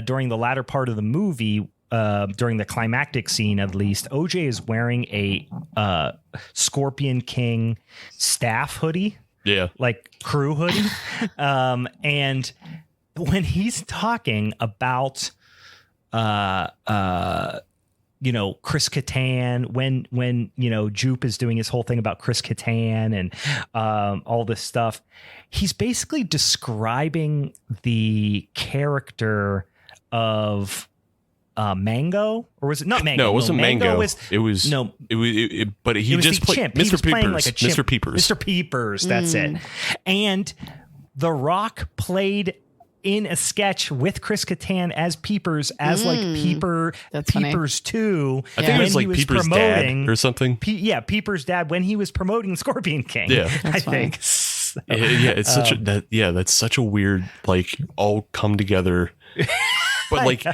during the latter part of the movie, during the climactic scene at least, OJ is wearing a Scorpion King staff hoodie. Yeah. Like crew hoodie. And when he's talking about Chris Kattan, when Jupe is doing his whole thing about Chris Kattan and all this stuff, he's basically describing the character of Mango, or was it not Mango? No, it wasn't Mango. But he just played chimp. Mr. He was playing Peepers. like a chimp. Mr. Peepers. Mr. Peepers, that's it. And The Rock played in a sketch with Chris Kattan as Peepers, as like Peepers 2. I think it was like Peepers' dad or something. Peepers' dad, when he was promoting Scorpion King. Yeah, I think. It's that's such a weird, like, all come together. But like,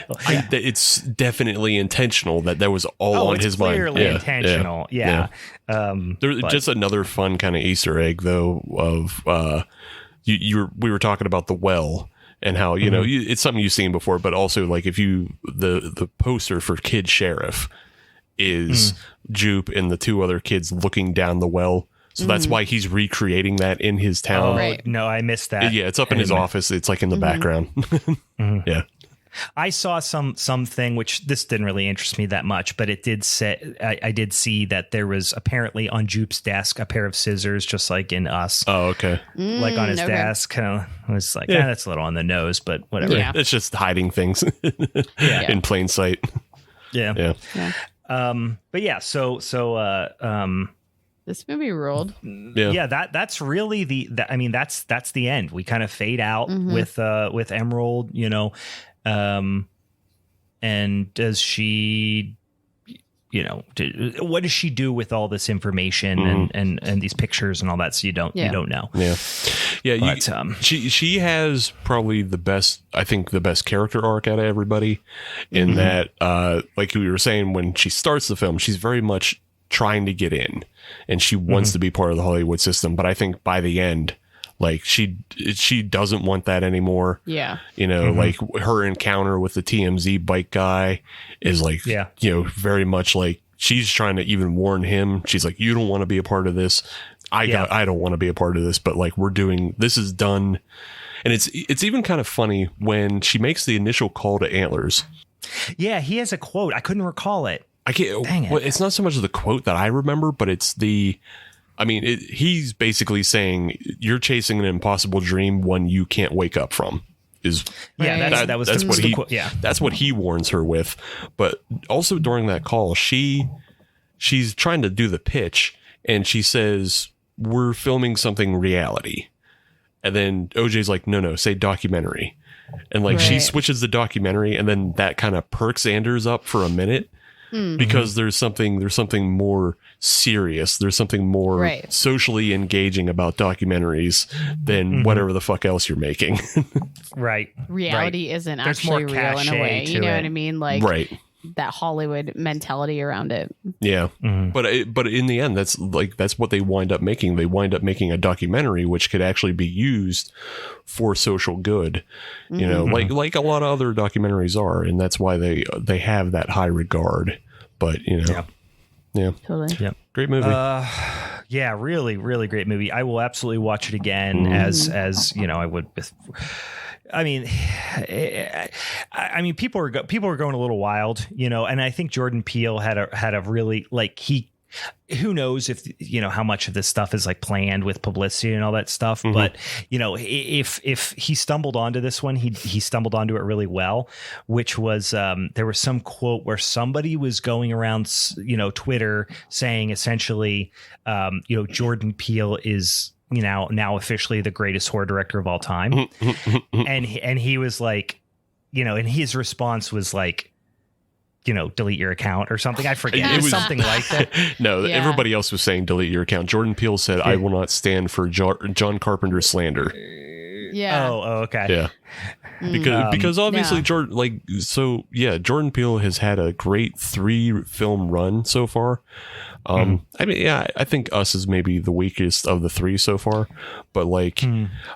it's definitely intentional that was all on his mind. Clearly intentional. Yeah. There's just another fun kind of Easter egg though of we were talking about the well. And how, it's something you've seen before, but also like if the poster for Kid Sheriff is Jupe and the two other kids looking down the well. So that's why he's recreating that in his town. Right. No, I missed that. Yeah, it's up in his office. It's like in the background. Yeah. I saw something which this didn't really interest me that much, but it did say I did see that there was apparently on Jupe's desk a pair of scissors, just like in Us. Oh, okay. Like on his desk. I was like, that's a little on the nose, but whatever. Yeah. It's just hiding things in plain sight. Yeah. But yeah, so this movie ruled. Yeah, that's really that's the end. We kind of fade out with Emerald, and does she, what does she do with all this information and these pictures and all that? So you don't know. But, she has probably the best character arc out of everybody in that, like we were saying, when she starts the film, she's very much trying to get in and she wants to be part of the Hollywood system. But I think by the end, like she doesn't want that anymore. Yeah. Like her encounter with the TMZ bike guy is like, very much like she's trying to even warn him. She's like, you don't want to be a part of this. I don't want to be a part of this, but like this is done. And it's even kind of funny when she makes the initial call to Antlers. Yeah. He has a quote. I couldn't recall it. I can't. Dang it. Well, it's not so much of the quote that I remember, but it's he's basically saying you're chasing an impossible dream, one you can't wake up from. That's what he warns her with. But also during that call, she's trying to do the pitch, and she says, "We're filming something reality," and then OJ's like, "No, say documentary," and like she switches the documentary, and then that kind of perks Anders up for a minute. Because there's something more serious. There's something more socially engaging about documentaries than whatever the fuck else you're making. Reality isn't actually real in a way. You know what I mean? Like that Hollywood mentality around it. Yeah. But in the end, that's what they wind up making. They wind up making a documentary which could actually be used for social good. Like a lot of other documentaries are, and that's why they have that high regard. But yeah, totally. Yeah, great movie. Really, really great movie. I will absolutely watch it again as I would. I mean, people are going a little wild, and I think Jordan Peele had a really who knows if how much of this stuff is like planned with publicity and all that stuff. But if he stumbled onto this one, he stumbled onto it really well, which was there was some quote where somebody was going around Twitter saying essentially Jordan Peele is now officially the greatest horror director of all time. and he was like, and his response was like, delete your account or something. I forget. It was something like that. No, everybody else was saying delete your account. Jordan Peele said, I will not stand for John Carpenter slander. Yeah. Oh, okay. Yeah. Because obviously Jordan Peele has had a great 3-film run so far. I think Us is maybe the weakest of the 3 so far, but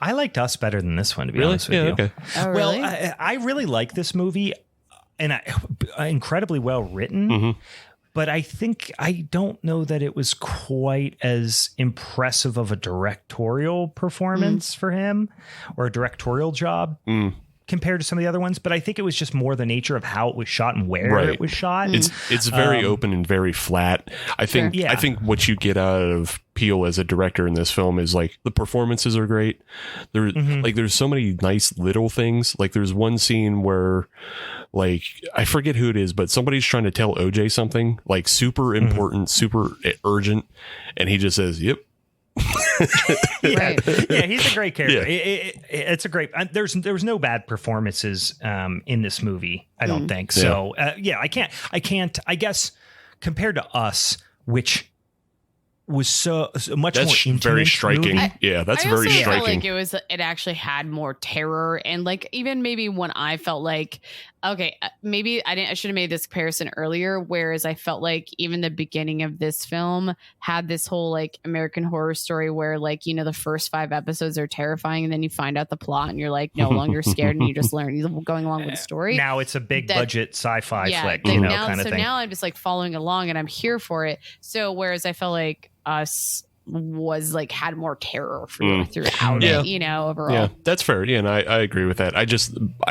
I liked Us better than this one, to be honest with you. Okay. Oh, really? Well, I really like this movie, and incredibly well written. But I don't know that it was quite as impressive of a directorial performance for him, or a directorial job compared to some of the other ones. But I think it was just more the nature of how it was shot and where it was shot. It's very open and very flat. I think what you get out of Peele as a director in this film is like the performances are great. There's so many nice little things. Like there's one scene where I forget who it is, but somebody's trying to tell OJ something like super important, super urgent, and he just says, "Yep." Yeah, he's a great character. It's a great. There was no bad performances in this movie, I don't think. So I can't. I guess compared to Us, which was so much more intimate, very striking. Movie. That's very striking. Felt like it actually had more terror, and even maybe when I felt like, okay, maybe I should have made this comparison earlier. Whereas I felt like even the beginning of this film had this whole American Horror Story where the first 5 episodes are terrifying, and then you find out the plot and you're no longer scared, and you just learn going along with the story. Now it's a big budget sci-fi flick, now, kind of thing. Now I'm just following along and I'm here for it. So whereas I felt like Us was like had more terror throughout it, you know, overall. Yeah, that's fair. Yeah, and I agree with that. I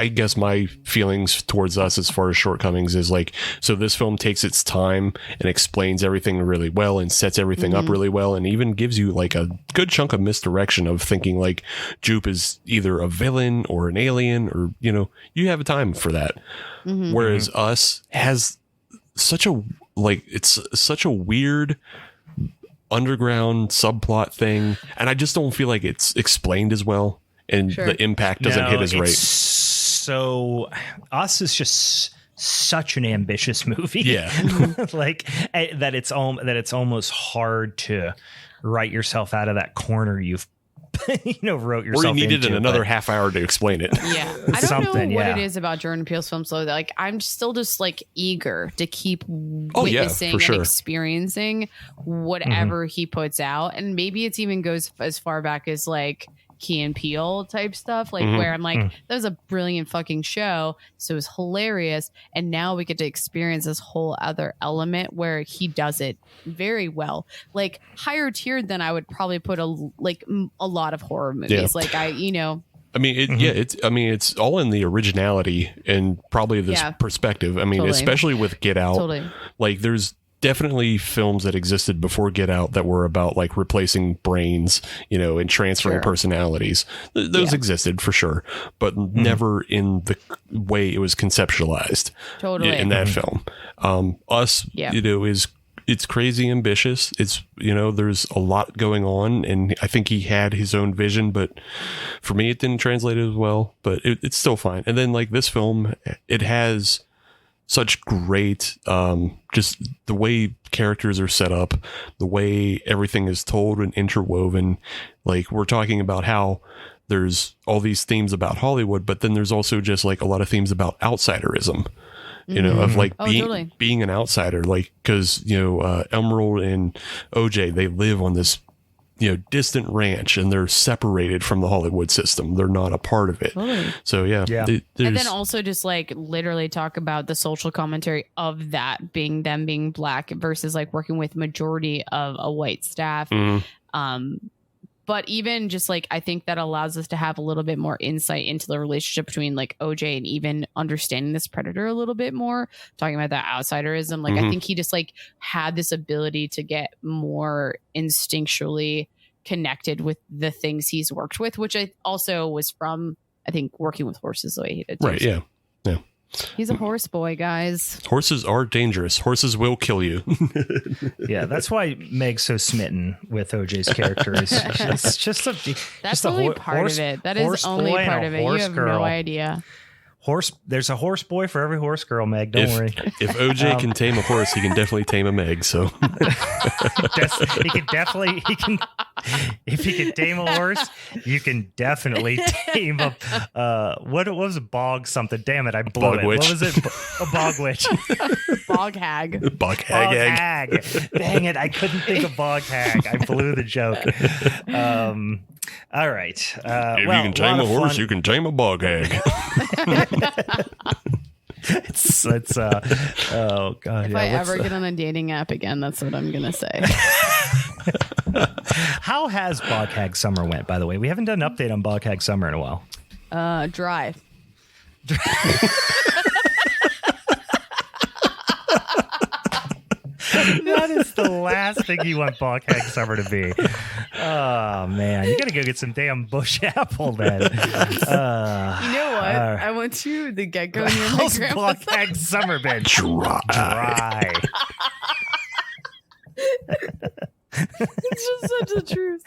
guess my feelings towards Us as far as shortcomings is like, so this film takes its time and explains everything really well and sets everything up really well, and even gives you like a good chunk of misdirection of thinking like Jupe is either a villain or an alien, or, you know, you have a time for that. Whereas Us has such a, like, it's such a weird underground subplot thing, and I just don't feel like it's explained as well, and the impact doesn't hit as right. So Us is just such an ambitious movie, like that it's almost hard to write yourself out of that corner you've wrote yourself, or you needed another half hour to explain it. I don't know what it is about Jordan Peele's films, though. Like, I'm still just like eager to keep witnessing and experiencing whatever he puts out, and maybe it's even goes as far back as like Key and Peele type stuff, like where I'm like, that was a brilliant fucking show, so it was hilarious, and now we get to experience this whole other element where he does it very well, like higher tiered than I would probably put a lot of horror movies. Like I mean, it's all in the originality and probably this perspective. I mean, especially with Get Out, like there's definitely films that existed before Get Out that were about like replacing brains, you know, and transferring personalities. Those existed for sure, but never in the way it was conceptualized in that film. Us, you know, it's crazy ambitious. It's, you know, there's a lot going on, and I think he had his own vision, but for me, it didn't translate as well, but it's still fine. And then like this film, it has such great, just the way characters are set up, the way everything is told and interwoven. Like, we're talking about how there's all these themes about Hollywood, but then there's also just like a lot of themes about outsiderism, you know, of like being an outsider, like, because, you know, Emerald and OJ, they live on this, you know, distant ranch, and they're separated from the Hollywood system. They're not a part of it. So and then also just like literally talk about the social commentary of that being them being black versus like working with majority of a white staff. But even just like, I think that allows us to have a little bit more insight into the relationship between like OJ and even understanding this predator a little bit more, talking about that outsiderism. Like, I think he just like had this ability to get more instinctually connected with the things he's worked with, which I also was from, I think, working with horses the way he did too. Right. Yeah. Yeah. He's a horse boy, guys. Horses are dangerous. Horses will kill you. Yeah, that's why Meg's so smitten with OJ's character. It's just that's only part of it. That is only part of it. You have no idea. There's a horse boy for every horse girl, Meg. Don't worry. If OJ can tame a horse, he can definitely tame a Meg. So if he can tame a horse, you can definitely tame a what was a bog something? Damn it, I blew it. Witch. What was it? A bog witch. Bog hag. Bog hag. Dang it, I couldn't think of bog hag. I blew the joke. All right. If you can tame a horse, you can tame a bog hag. it's oh god. If I ever get on a dating app again, that's what I'm gonna say. How has Bog Hag Summer went, by the way? We haven't done an update on Bog Hag Summer in a while. Dry. That is the last thing you want Bog Hag Summer to be. Oh man, you gotta go get some damn bush apple then. You know what? I went to the get-go near my grandma's. Bog Hag Summer been dry. It's just such the truth.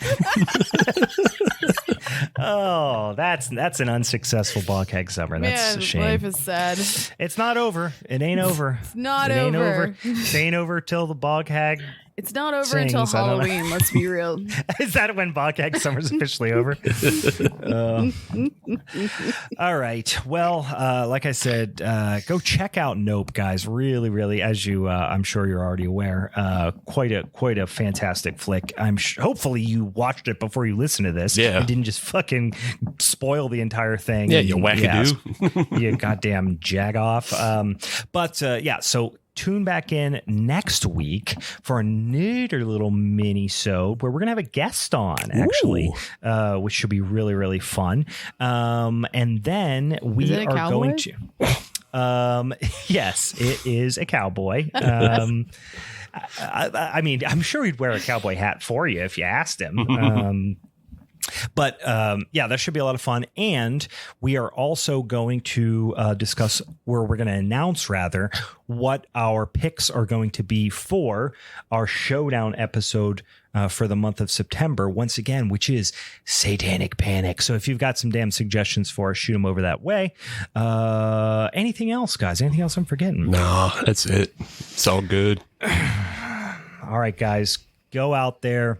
Oh, that's an unsuccessful Bog Hag Summer. That's a shame. Life is sad. It's not over. It ain't over. It's not over. It ain't over till the Bog Hag. It's not over until Halloween. Let's be real. Is that when Bog Hag Summer's officially over? All right. Well, like I said, go check out Nope, guys. Really, really, as you, I'm sure you're already aware, quite a fantastic flick. Hopefully you watched it before you listen to this. Yeah. And didn't just fucking spoil the entire thing. Yeah, you wackadoo. You goddamn jag off. But yeah, so tune back in next week for another little mini-sode where we're going to have a guest on, actually, which should be really, really fun. And then we are going to... yes, it is a cowboy. I mean, I'm sure he'd wear a cowboy hat for you if you asked him. But yeah, that should be a lot of fun. And we are also going to discuss, where we're going to announce rather, what our picks are going to be for our showdown episode for the month of September, once again, which is Satanic Panic. So if you've got some damn suggestions for us, shoot them over that way. Anything else, guys? Anything else I'm forgetting? No, that's it. It's all good. All right, guys, go out there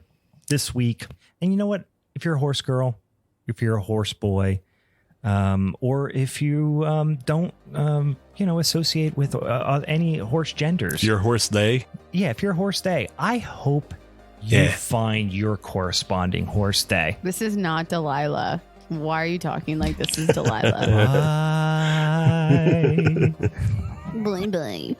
this week. And you know what? If you're a horse girl, if you're a horse boy, or if you don't, associate with any horse genders. Your horse day? Yeah, if you're a horse day, I hope you find your corresponding horse day. This is not Delilah. Why are you talking like this is Delilah? Bye. Bye bye.